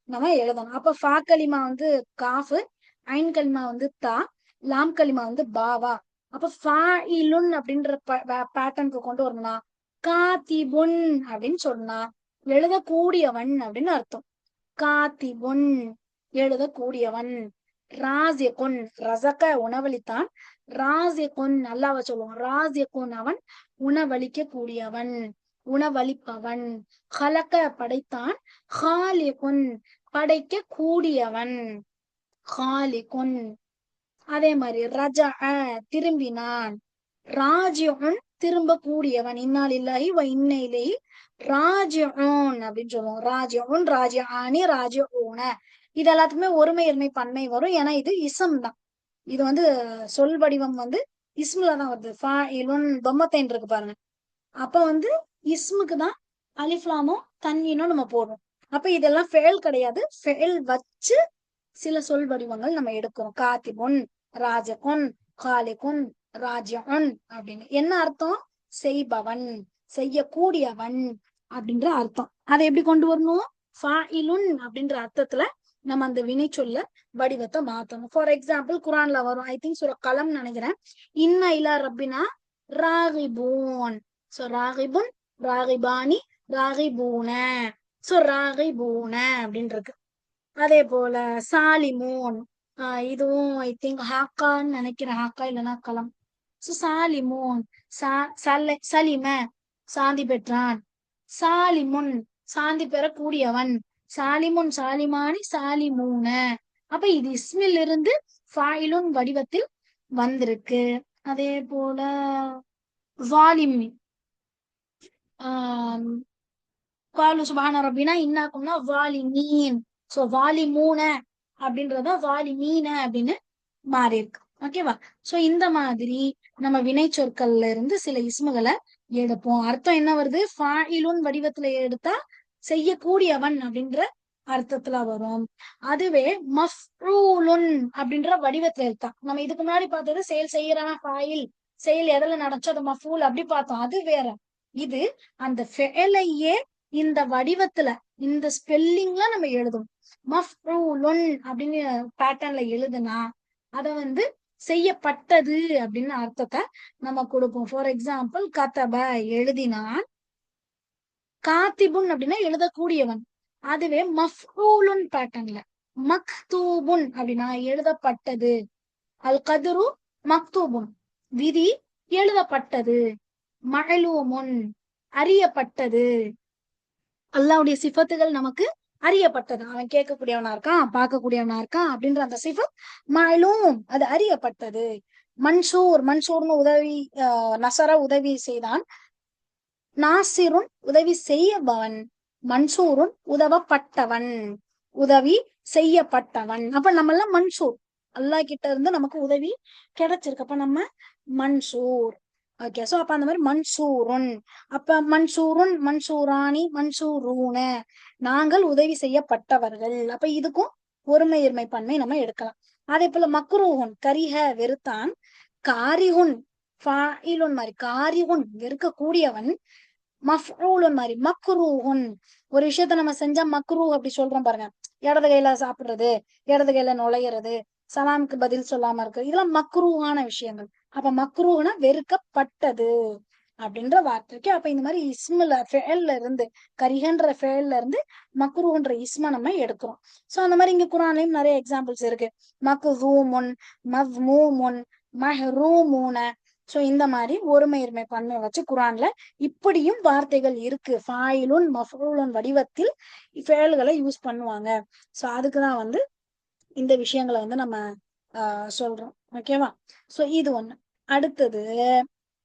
நம்ம எழுதணும். அப்ப ஃபா கலிமா வந்து காஃபு, ஐன் கலிமா வந்து தா, லாம் கலிமா வந்து பாவா. அப்ப ஃபாயிலுன் அப்படின்ற பேட்டர்னுக்கு கொண்டு வரணும்னா காத்திபுன் அப்படின்னு சொன்னா எழுதக்கூடியவன் அப்படின்னு அர்த்தம். காத்திபுன் எழுதக்கூடியவன். ராசிகுன், ரசக உணவளித்தான், ராசிகுன் அல்லாஹ்வை சொல்லுவோம், ராசிகுன் அவன் உணவளிக்க கூடியவன், உணவளிப்பவன். ஹலக்க படைத்தான், ஹாலிகுன் படைக்க கூடியவன், ஹாலிகுன். அதே மாதிரி ரஜா திரும்பினான், ராஜிஉன் திரும்ப கூடியவன், இன்னாலில்லாஹி வ இன்ன இலைஹி ராஜிஊன் அப்படின்னு சொல்லுவோம். ராஜிஉன், ராஜிஆனி, ராஜிஊன. இது எல்லாத்துக்குமே ஒருமை இருமை பன்மை வரும், ஏன்னா இது இசம் தான். இது வந்து சொல் வடிவம் வந்து இஸ்முல தான் வருது. ஃபாயிலுன் தொம்மத்தைன் இருக்கு பாருங்க, அப்ப வந்து இஸ்முக்கு தான் அலிஃப்லாமும் தன்வீனும் நம்ம போடுறோம். அப்ப இதெல்லாம் ஃபேல் கிடையாது, ஃபேல் வச்சு சில சொல் வடிவங்கள் நம்ம எடுக்கிறோம். காத்திபுன், ராஜகுன், காலிகுன், ராஜிஉன் அப்படின்னு. என்ன அர்த்தம், செய்பவன், செய்யக்கூடியவன் அப்படின்ற அர்த்தம். அதை எப்படி கொண்டு வரணும், ஃபாயிலுன் அப்படின்ற அர்த்தத்துல நம்ம அந்த வினை சொல்ல வடிவத்தை மாத்தணும். ஃபார் எக்ஸாம்பிள் குரான்ல வரும், ஐ திங்க் சூரா கலம் நினைக்கிறேன், இன்ன இலா ரப்பினா ராகிபூன். சோ ராகிபுன், ராகிபானி, ராகிபூன. சோ ராகிபூன அப்படின்னு இருக்கு. அதே போல சாலிமூன், இதுவும் ஐ திங்க் ஹாக்கான்னு நினைக்கிறேன், ஹாக்கா இல்லைன்னா களம். சாலிமூன், சலிம சாந்தி பெற்றான், சாலிமுன் சாந்தி பெறக்கூடியவன், சாலிமுன் சாலிமானி சாலிமூன. அப்ப இது இஸ்மில் இருந்து ஃபாயிலுன் வடிவத்தில் வந்திருக்கு. அதே போல வாலிமி காலு சுபஹான ரப்பினா இன்னாக்கும்னா வாலிமீன். சோ வாலிமூன அப்படின்றத வாலிமீன அப்படின்னு மாறி இருக்கு. ஓகேவா? சோ இந்த மாதிரி நம்ம வினை சொற்கள்ல இருந்து சில இஸ்முகளை எடுப்போம். அர்த்தம் என்ன வருது? ஃபாயிலுன் வடிவத்துல எடுத்தா செய்யக்கூடியவன் அப்படின்ற அர்த்தத்துல வரும். அதுவே மஃப்ஊலுன் அப்படின்ற வடிவத்துல எடுத்தா, நம்ம இதுக்கு முன்னாடி பார்த்தது செயல் செய்யறவன் ஃபாயில், செயல் எதுல நடந்துச்சோ அது மஃபூல் அப்படி பார்த்தோம், அது வேற. இது அந்த ஃபெலையே இந்த வடிவத்துல இந்த ஸ்பெல்லிங்ல நம்ம எழுதும். மஃப்ஊலுன் அப்படின்னு பேட்டர்ன்ல எழுதுனா அத வந்து செய்யப்பட்டது அப்படின்னு அர்த்தத்தை நம்ம கொடுப்போம். ஃபார் எக்ஸாம்பிள் கதப எழுதினான், காத்திபுன் அப்படின்னா எழுதக்கூடியவன். அதுவே மஃப்ஊலுன் பேட்டர்ன்ல மக்தூபுன் அப்படின்னா எழுதப்பட்டது. அல் கதுரு மக்தூபுன் விதி எழுதப்பட்டது. மஅலூமுன் அறியப்பட்டது. அல்லாஹ்வுடைய சிஃபத்துகள் நமக்கு அறியப்பட்டது. அவன் கேட்கக்கூடியவனா இருக்கான், பார்க்கக்கூடியவனா இருக்கான் அப்படின்ற அந்த சிஃபத் மஅலூம், அது அறியப்பட்டது. மன்சூர், மன்சூர்னு உதவி, நசர உதவி செய்தான். நாசிருன் உதவி செய்யபவன், மன்சூருன் உதவப்பட்டவன், உதவி செய்யப்பட்டவன். அப்ப நம்ம எல்லாம் மன்சூர், அல்லாஹ் கிட்ட இருந்து நமக்கு உதவி கிடைச்சிருக்கு. அப்ப நம்ம மன்சூர். ஓகே, சோ அப்ப அந்த மாதிரி மன்சூருன், அப்ப மன்சூருன், மன்சூரானி, மன்சூரூன, நாங்கள் உதவி செய்யப்பட்டவர்கள். அப்ப இதுக்கும் ஒருமை பன்மை நம்ம எடுக்கலாம். அதே போல மக்ரூஹுன் கரிஹ வெறுத்தான், காரிஹுன் ஃபாயிலுன் மாதிரி காரிஹுன் வெறுக்கக்கூடியவன், மஃஊலுன் மாதிரி மக்ரூஹுன் ஒரு விஷயத்த நம்ம செஞ்சா மக்ரூ அப்படி சொல்றோம் பாருங்க, இடது கையில சாப்பிடுறது, இடது கையில நுழையிறது, சலாமுக்கு பதில் சொல்லாம இருக்கு, இதெல்லாம் மக்ரூவான விஷயங்கள். அப்ப மக்ரூனா வெறுக்கப்பட்டது அப்படின்ற வார்த்தை இருக்கு. அப்ப இந்த மாதிரி இஸ்முல ஃபெயல்ல இருந்து, கரிஹன்ற ஃபெயல்ல இருந்து மக்ரூன்ற இஸ்ம நம்ம எடுக்கிறோம். சோ அந்த மாதிரி இங்க குர்ஆன்லயும் நிறைய எக்ஸாம்பிள்ஸ் இருக்கு. மக்தூமுன், மவ்மூமுன், மஹ்ரூமுன. சோ இந்த மாதிரி ஒருமை பன்மை வச்சு குர்ஆன்ல இப்படியும் வார்த்தைகள் இருக்கு. ஃபாயிலுன் மஃஊலுன் வடிவத்தில் ஃபெயல்களை யூஸ் பண்ணுவாங்க. சோ அதுக்குதான் வந்து இந்த விஷயங்களை வந்து நம்ம சொல்றோம். ஓகேவா? சோ இது ஒண்ணு. அடுத்தது,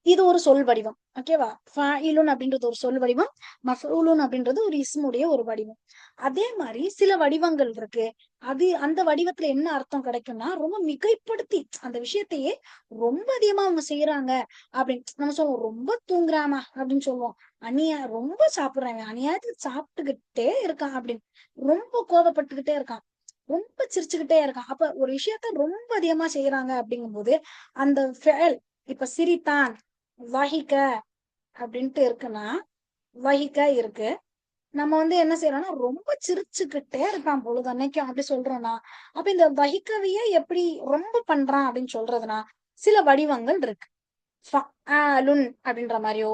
இது ஒரு சொல் வடிவம். ஓகேவா? ஃபாயிலுன் அப்படின்றது ஒரு சொல் வடிவம், மஃஊலுன் அப்படின்றது ஒரு இஸ்முடைய ஒரு வடிவம். அதே மாதிரி சில வடிவங்கள் இருக்கு. அது அந்த வடிவத்துல என்ன அர்த்தம் கிடைக்கும்னா, ரொம்ப மிகைப்படுத்தி அந்த விஷயத்தையே ரொம்ப அதிகமா அவங்க செய்யறாங்க அப்படின்னு நம்ம சொல்லுவோம். ரொம்ப தூங்குறாமா அப்படின்னு சொல்லுவோம். ரொம்ப சாப்பிடுறாங்க, அநியாயத்துக்கு சாப்பிட்டுக்கிட்டே இருக்கான் அப்படின்னு, ரொம்ப கோபப்பட்டுக்கிட்டே இருக்கான், ரொம்ப சிரிச்சுக்கிட்டே இருக்கான். அப்ப ஒரு விஷயத்த ரொம்ப அதிகமா செய்யறாங்க அப்படிங்கும்போது அந்த ஃபெயல், இப்ப சிரித்தான், வஹிக அப்படின்ட்டு இருக்குன்னா, வஹிக இருக்கு, நம்ம வந்து என்ன செய்யறோம்னா ரொம்ப சிரிச்சுக்கிட்டே இருக்கான் பொழுது அன்னைக்கும் அப்படி சொல்றோம்னா, அப்ப இந்த வஹிகவையே எப்படி ரொம்ப பண்றான் அப்படின்னு சொல்றதுனா சில வடிவங்கள் இருக்கு. ஃபஅலுன் அப்படின்ற மாதிரியோ,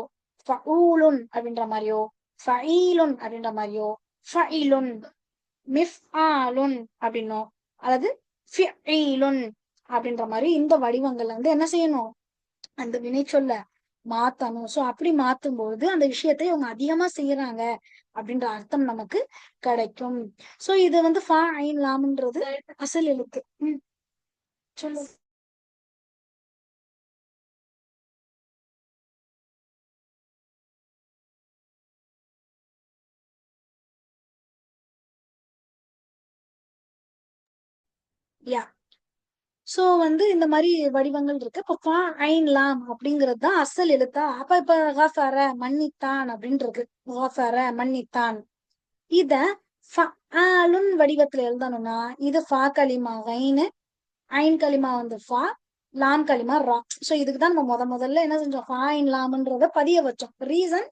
ஃபஊலுன் அப்படின்ற மாதிரியோ, ஃபஈலுன் அப்படின்ற மாதிரியோ, ஃபஇலுன், மிஃஆலுன் அப்படின்னும், அல்லது ஃபிஈலுன் அப்படின்ற மாதிரி இந்த வடிவங்கள்ல வந்து என்ன செய்யணும், அந்த வினை சொல்ல மாத்தணும். சோ அப்படி மாத்தும் பொழுது அந்த விஷயத்தை அவங்க அதிகமா செய்யறாங்க அப்படின்ற அர்த்தம் நமக்கு கிடைக்கும். சோ இது வந்து ஃபா ஐன் லாம்ன்றது அசல் எழுத்து. சொல்லு. யா, சோ வந்து இந்த மாதிரி வடிவங்கள் இருக்கு. இப்ப ஃபா ஐன் லாம் அப்படிங்கிறது தான் அசல் எழுத்தா. அப்ப இப்ப கஃபர மன்னித்தான் அப்படின்னு இருக்கு, கஃபர மன்னித்தான். இத ஃபஆலுன் வடிவத்துல எழுதணும்னா இது ஃபா கலிமா ஐனு, ஐன் கலிமா வந்து ஃபா, லாம் கலிமா ரா. சோ இதுக்குதான் நம்ம முதல்ல என்ன செஞ்சோம், ஃபா ஐன் லாம்ன்றத பதிய வச்சோம். ரீசன்,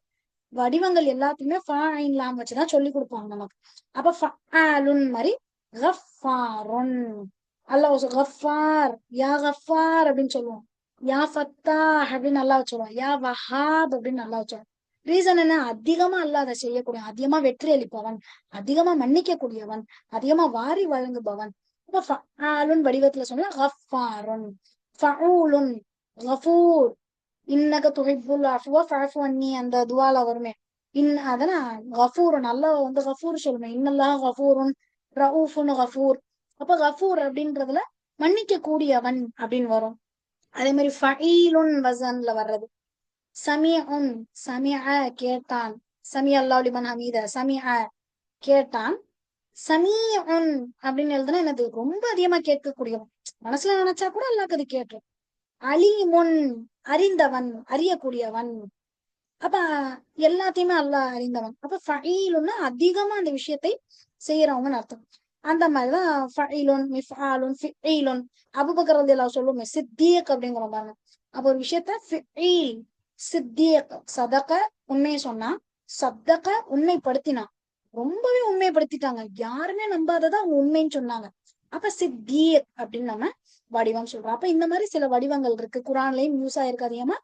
வடிவங்கள் எல்லாத்தையுமே ஃபா ஐன் லாம் வச்சுதான் சொல்லி கொடுப்பாங்க நமக்கு. அப்ப ஃபஆலுன் மாதிரி கஃபாருன், அல்லாஹ் கஃபார், யா கஃபார் அப்படின்னு சொல்லுவோம். யா ஃபத்தாஹ் அப்படின்னு நல்லா வச்சுருவோம். யா வஹாப் அப்படின்னு நல்லா வச்சுருவோம். ரீசன் என்ன, அதிகமா அல்லாஹ் அதை செய்யக்கூடிய, அதிகமா வெற்றி அளிப்பவன், அதிகமா மன்னிக்க கூடியவன், அதிகமா வாரி வழங்குபவன். அப்ப ஃபஆலுன் வடிவத்துல சொன்னா கஃபாருன், ஃபஊலுன், கஃபூர், இன்னக துஹிப்புல் அஃப்வ ஃபஅஃபு அன்னி அந்த துவால வருமே. அதான் கஃபூர், நல்லா வந்து கஃபூர் சொல்லுமே, இன்னல்லாஹ் கஃபூருன் ரഊஃபுன் கஃபூர். அப்ப கஃபூர் அப்படின்றதுல மன்னிக்க கூடியவன் அப்படின்னு வரும். அதே மாதிரி ஃபஈலுன் வசன்ல வர்றது. சமிஉன், சமிஅ கேட்டான், சமி அல்லாஹ் லிமன் ஹமீத, சமிஅ கேட்டான். சமீஉன் அப்படின்னு எழுதுனா என்னது, ரொம்ப அதிகமா கேட்கக்கூடியவன், மனசுல நினைச்சா கூட அல்லாஹ்க்கு அது கேட்டுரும். அலீமுன் அறிந்தவன், அறியக்கூடியவன். அப்ப எல்லாத்தையுமே அல்லாஹ் அறிந்தவன். அப்ப ஃபஈலுன்னா அதிகமா அந்த விஷயத்தை செய்யறவங்கன்னு அர்த்தம். அந்த மாதிரிதான் ஃபஈலுன், மிஃஆலுன், ஃபிஈலுன். அபூபக்கர் ரலியல்லாஹு சொல்லுமே சித்தீக் அப்படிங்கிற பாருங்க. அப்ப ஒரு விஷயத்த ஃபிஈல், சித்தீக், சதக உண்மையை சொன்னா, சத்தக உண்மைப்படுத்தினான், ரொம்பவே உண்மைப்படுத்திட்டாங்க, யாருமே நம்பாததை அவங்க உண்மைன்னு சொன்னாங்க. அப்ப சித்தீக் அப்படின்னு நம்ம வடிவம் சொல்றோம். அப்ப இந்த மாதிரி சில வடிவங்கள் இருக்கு, குரான்லயும் யூஸ் ஆயிருக்கு அதிகமா.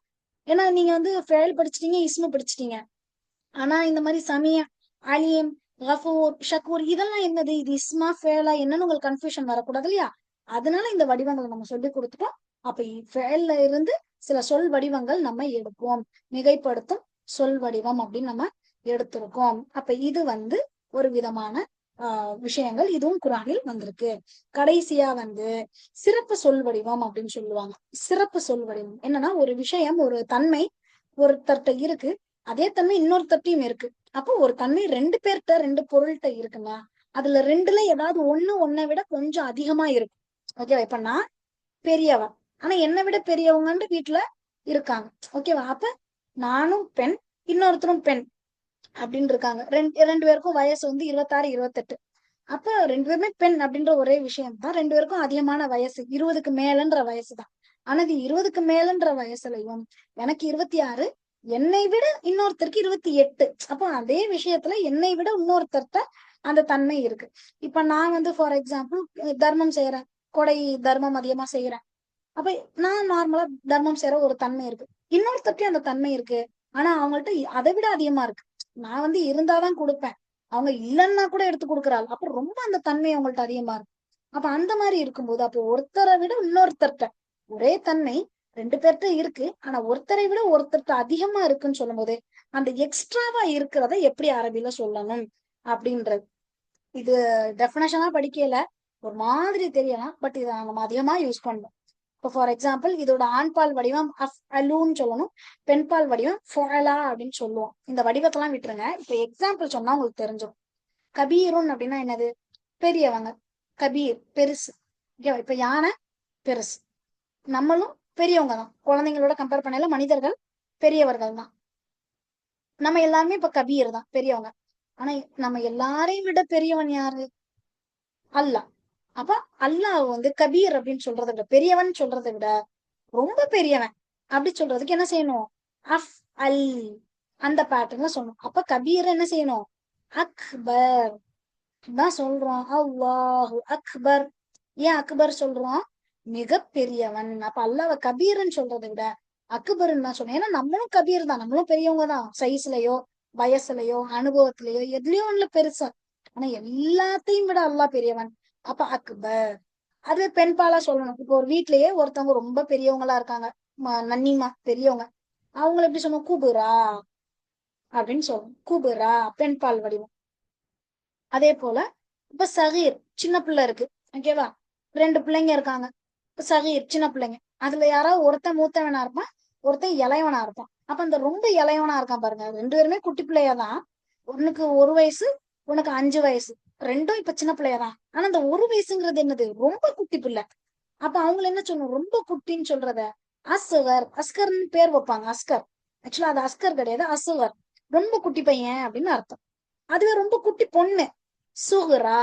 ஏன்னா நீங்க வந்து ஃபேல் படிச்சிட்டீங்க, இஸ்மு படிச்சிட்டீங்க. ஆனா இந்த மாதிரி சமீ, அலீம், கஃபூர், ஷக்கூர் இதெல்லாம் என்னது, இது இஸ்மா ஃபேலா என்னன்னு உங்களுக்கு கன்ஃபியூஷன் வரக்கூடாது இல்லையா? அதனால இந்த வடிவங்களை நம்ம சொல்லி கொடுத்துட்டோம். அப்ப ஃபேல்ல இருந்து சில சொல் வடிவங்கள் நம்ம எடுப்போம். மிகைப்படுத்தும் சொல் வடிவம் அப்படின்னு நம்ம எடுத்திருக்கோம். அப்ப இது வந்து ஒரு விதமான விஷயங்கள், இதுவும் குரானில் வந்திருக்கு. கடைசியா வந்து சிறப்பு சொல் வடிவம் அப்படின்னு சொல்லுவாங்க. சிறப்பு சொல் வடிவம் என்னன்னா, ஒரு விஷயம், ஒரு தன்மை ஒருத்தர்கிட்ட இருக்கு, அதே தன்மை இன்னொருத்தட்டையும் இருக்கு. அப்போ ஒரு தன்மை ரெண்டு பேர்கிட்ட, ரெண்டு பொருள்கிட்ட இருக்குன்னா, அதுல ரெண்டுல ஏதாவது ஒண்ணை விட கொஞ்சம் அதிகமா இருக்கும். ஓகேவா? இப்ப நான் பெரியவன், ஆனா என்னை விட பெரியவங்கன்னு வீட்டுல இருக்காங்க. ஓகேவா? அப்ப நானும் பெண், இன்னொருத்தரும் பெண் அப்படின்னு இருக்காங்க. ரெண்டு பேருக்கும் வயசு வந்து 26, 28. அப்ப ரெண்டு பேருமே பெண் அப்படின்ற ஒரே விஷயம் தான், ரெண்டு பேருக்கும் அதிகமான வயசு 20க்கு மேலன்ற வயசுதான். ஆனா இது 20க்கு மேலன்ற வயசுலயும் எனக்கு 26, என்னை விட இன்னொருத்தருக்கு 28. அப்போ அதே விஷயத்துல என்னை விட இன்னொருத்தர்கிட்ட அந்த தன்மை இருக்கு. இப்ப நான் வந்து ஃபார் எக்ஸாம்பிள் தர்மம் செய்யறேன், கொடை தர்மம் அதிகமா செய்யறேன். அப்ப நான் நார்மலா தர்மம் செய்யற ஒரு தன்மை இருக்கு, இன்னொருத்தர்ட்டையும் அந்த தன்மை இருக்கு. ஆனா அவங்கள்ட்ட அதை விட அதிகமா இருக்கு. நான் வந்து இருந்தாதான் கொடுப்பேன், அவங்க இல்லைன்னா கூட எடுத்து கொடுக்குறாள். அப்ப ரொம்ப அந்த தன்மை அவங்கள்ட்ட அதிகமா இருக்கு. அப்ப அந்த மாதிரி இருக்கும்போது, அப்போ ஒருத்தரை விட இன்னொருத்தர்கிட்ட ஒரே தன்மை ரெண்டு பேர்கிட்ட இருக்கு, ஆனா ஒருத்தரை விட ஒருத்தர்கிட்ட அதிகமா இருக்குன்னு சொல்லும் போது அந்த எக்ஸ்ட்ராவா இருக்கிறத எப்படி அரபில சொல்லணும் அப்படின்றது. இது டெஃபினேஷனா படிக்கல, ஒரு மாதிரி தெரியலாம், பட் இதை நம்ம அதிகமா யூஸ் பண்ணணும். இப்போ ஃபார் எக்ஸாம்பிள் இதோட ஆண்பால் வடிவம் அஃப் அலூன்னு சொல்லணும், பெண்பால் வடிவம் ஃபொலா அப்படின்னு சொல்லுவோம். இந்த வடிவத்தெல்லாம் விட்டுருங்க, இப்போ எக்ஸாம்பிள் சொன்னா உங்களுக்கு தெரிஞ்சிடும். கபீருன் அப்படின்னா என்னது, பெரியவங்க. கபீர் பெருசு. ஓகேவா? இப்ப யானை பெருசு, நம்மளும் பெரியவங்க தான், குழந்தைங்களோட கம்பேர் பண்ணல மனிதர்கள் பெரியவர்கள் தான். நம்ம எல்லாருமே இப்ப கபீர் தான், பெரியவங்க. ஆனா நம்ம எல்லாரையும் விட பெரியவன் யாரு? அல்லாஹ். அப்ப அல்லாஹ் வந்து கபீர் அப்படின்னு சொல்றதை விட, பெரியவன் சொல்றதை விட ரொம்ப பெரியவன் அப்படி சொல்றதுக்கு என்ன செய்யணும்? அஃப் அல் அந்த பேட்டர்ன்ல சொல்லணும். அப்ப கபீர் என்ன செய்யணும்? அக்பர் தான் சொல்றோம். அல்லாஹு அக்பர். ஏன் அக்பர் சொல்றோம்? மிக பெரியவன். அப்ப அல்லாஹ் கபீர்ன்னு சொல்றதை விட அக்பர்ன்னு தான் சொல்றோம். ஏன்னா நம்மளும் கபீர் தான், நம்மளும் பெரியவங்க தான், சைஸ்லயோ வயசுலயோ அனுபவத்திலயோ எதுலயோ ஒண்ணுல பெருசா. ஆனா எல்லாத்தையும் விட அல்லாஹ் பெரியவன். அப்ப அக்பர். அதுவே பெண்பாலா சொல்லணும். இப்போ ஒரு வீட்லயே ஒருத்தவங்க ரொம்ப பெரியவங்களா இருக்காங்க, நன்னிமா பெரியவங்க, அவங்களை எப்படி சொல்லணும்? குபுரா அப்படின்னு சொல்லணும். குபுரா பெண்பால் வடிவம். அதே போல இப்ப சகீர் சின்ன பிள்ளை இருக்கு. ஓகேவா? ரெண்டு பிள்ளைங்க இருக்காங்க, சகீர் சின்ன பிள்ளைங்க. அதுல யாராவது ஒருத்தன் மூத்தவனா இருப்பான், ஒருத்தன் இளையவனா இருப்பான். அப்ப அந்த ரொம்ப இளையவனா இருக்கான் பாருங்க, ரெண்டு பேருமே குட்டி பிள்ளையாதான். உனக்கு 1 வயசு, உனக்கு 5 வயசு, ரெண்டும் இப்ப சின்ன பிள்ளையாதான். ஆனா அந்த 1 வயசுங்கிறது என்னது, ரொம்ப குட்டி பிள்ளை. அப்ப அவங்களை என்ன சொல்லணும்? ரொம்ப குட்டின்னு சொல்றத அஸ்கர், அஸ்கர்னு பேர் வைப்பாங்க. அஸ்கர் ஆக்சுவலா அது அஸ்கர் கிடையாது, அசுகர், ரொம்ப குட்டி பையன் அப்படின்னு அர்த்தம். அதுவே ரொம்ப குட்டி பொண்ணு சுகுரா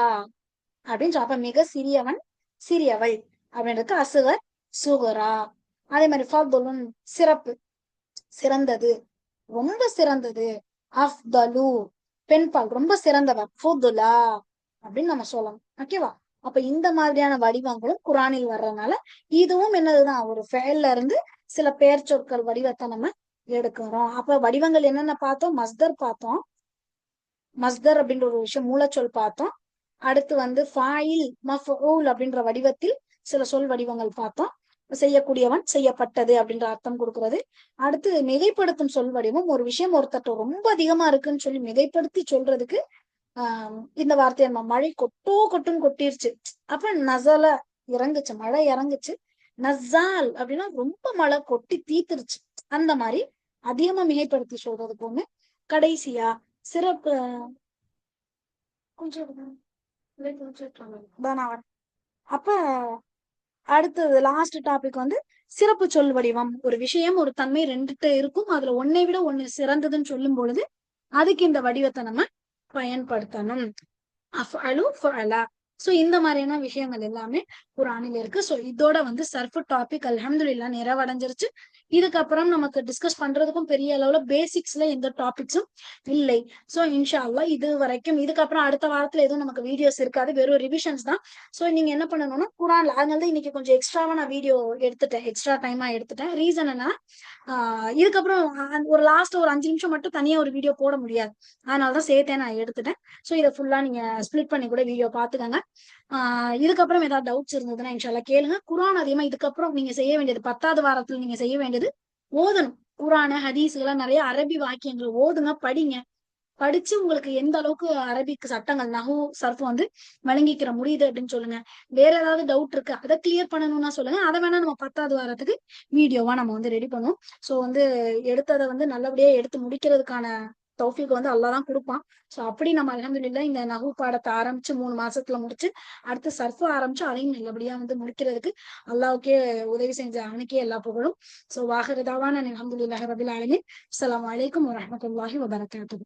அப்படின்னு சொல்ல. அப்ப மிக சிறியவன், சிறியவள் அப்படின்றது அசுகர், சுகுரா. அதே மாதிரி ஃபதுலுன் சிறப்பு, சிறந்தது, ரொம்ப சிறந்தது. அஃதலு பெண்பால், ரொம்ப சிறந்தவர். ஃபுதுலா அப்படின்னு நம்ம சொல்லணும். ஓகேவா? அப்ப இந்த மாதிரியான வடிவங்களும் குரானில் வர்றதுனால இதுவும் என்னதுதான், ஒரு ஃபெயல்ல இருந்து சில பெயர் சொற்கள் வடிவத்தை நம்ம எடுக்கிறோம். அப்ப வடிவங்கள் என்னென்ன பார்த்தோம்? மஸ்தர் பார்த்தோம், மஸ்தர் அப்படின்ற ஒரு விஷயம், மூலச்சொல் பார்த்தோம். அடுத்து வந்து ஃபாயில் மஃபூல் அப்படின்ற வடிவத்தில் சில சொல் வடிவங்கள் பார்த்தோம். செய்யக்கூடியவன், செய்யப்பட்டது அப்படின்ற அர்த்தம் கொடுக்கிறது. அடுத்து மிகைப்படுத்தும் சொல் வடிவம், ஒரு விஷயம் ஒருத்தட்ட ரொம்ப அதிகமா இருக்குன்னு சொல்லி மிகைப்படுத்தி சொல்றதுக்கு இந்த வார்த்தையை நம்ம மழை கொட்டுன்னு கொட்டிருச்சு, அப்ப நசல இறங்குச்சு, மழை இறங்குச்சு. நசால் அப்படின்னா ரொம்ப மழை கொட்டி தீத்துருச்சு, அந்த மாதிரி அதிகமா மிகைப்படுத்தி சொல்றதுக்கு ஒண்ணு. கடைசியா சிறப்பு கொஞ்சம் அப்ப அடுத்தது லாஸ்ட் டாபிக் வந்து சிறப்பு சொல் வடிவம். ஒரு விஷயம் ஒரு தன்மை ரெண்டுட்ட இருக்கும், அதுல ஒன்னை விட ஒண்ணு சிறந்ததுன்னு சொல்லும் பொழுது அதுக்கு இந்த வடிவத்தை நம்ம பயன்படுத்தணும். அஃஅலு ஃபஅலா. சோ இந்த மாதிரியான விஷயங்கள் எல்லாமே குர்ஆனில் இருக்கு. சோ இதோட வந்து சர்ஃப் டாபிக் அல்ஹம்துலில்லாஹ் நிறைவடைஞ்சிருச்சு. இதுக்கப்புறம் நமக்கு டிஸ்கஸ் பண்றதுக்கும் பெரிய அளவுல பேசிக்ஸ்ல எந்த டாபிக்ஸும் இல்லை. சோ இன்ஷா அல்லாஹ் இது வரைக்கும், இதுக்கப்புறம் அடுத்த வாரத்துல எதுவும் நமக்கு வீடியோஸ் இருக்காது, வெறும் ரிவிஷன்ஸ் தான். சோ நீங்க என்ன பண்ணணும்னா குர்ஆன்ல, அதனால தான் இன்னைக்கு கொஞ்சம் எக்ஸ்ட்ராவா நான் வீடியோ எடுத்துட்டேன், எக்ஸ்ட்ரா டைமா எடுத்துட்டேன். ரீசன் என்ன, இதுக்கப்புறம் ஒரு லாஸ்ட் ஒரு 5 நிமிஷம் மட்டும் தனியா ஒரு வீடியோ போட முடியாது, அதனாலதான் சேர்த்தே நான் எடுத்துட்டேன். சோ இதை ஃபுல்லா நீங்க ஸ்பிளிட் பண்ணி கூட வீடியோ பாத்துக்கோங்க. இதுக்கப்புறம் ஏதாவது டவுட்ஸ் இருந்ததுன்னா இன்ஷால்லா கேளுங்க. குர்ஆன் அதிகமா இதுக்கப்புறம் நீங்க செய்ய வேண்டியது, 10வது வாரத்துல நீங்க செய்ய வேண்டியது ஓதணும். குர்ஆன் ஹதீஸ்களை நிறைய அரபி வாக்கியங்கள் ஓதுங்க, படிங்க. படிச்சு உங்களுக்கு எந்த அளவுக்கு அரபிக் சட்டங்கள் நஹு சர்ஃப் வந்து வழங்கிக்கிற முடியுது அப்படின்னு சொல்லுங்க. வேற ஏதாவது டவுட் இருக்கு, அதை கிளியர் பண்ணணும்னா சொல்லுங்க, அதை வேணா நம்ம 10வது வாரத்துக்கு வீடியோவா நம்ம வந்து ரெடி பண்ணுவோம். சோ வந்து எடுத்ததை வந்து நல்லபடியா எடுத்து முடிக்கிறதுக்கான தௌஃபீக் வந்து அல்லாஹ் தான் கொடுப்பான். சோ அப்படி நம்ம அல்ஹம்துலில்லாஹ் இந்த நஹு பாடத்தை ஆரம்பிச்சு 3 மாசத்துல முடிச்சு அடுத்து சர்ஃப் ஆரம்பிச்சு அதையும் நல்லபடியா வந்து முடிக்கிறதுக்கு அல்லாஹ்வுக்கே உதவி செஞ்ச அவனுக்கே எல்லா புகழும். சோ வாஹிரு தாவானா அல்ஹம்துலில்லாஹி ரபில் ஆலமீன். அஸ்ஸலாமு அலைக்கும் வரஹ்மத்துல்லாஹி வபரகாத்துஹு.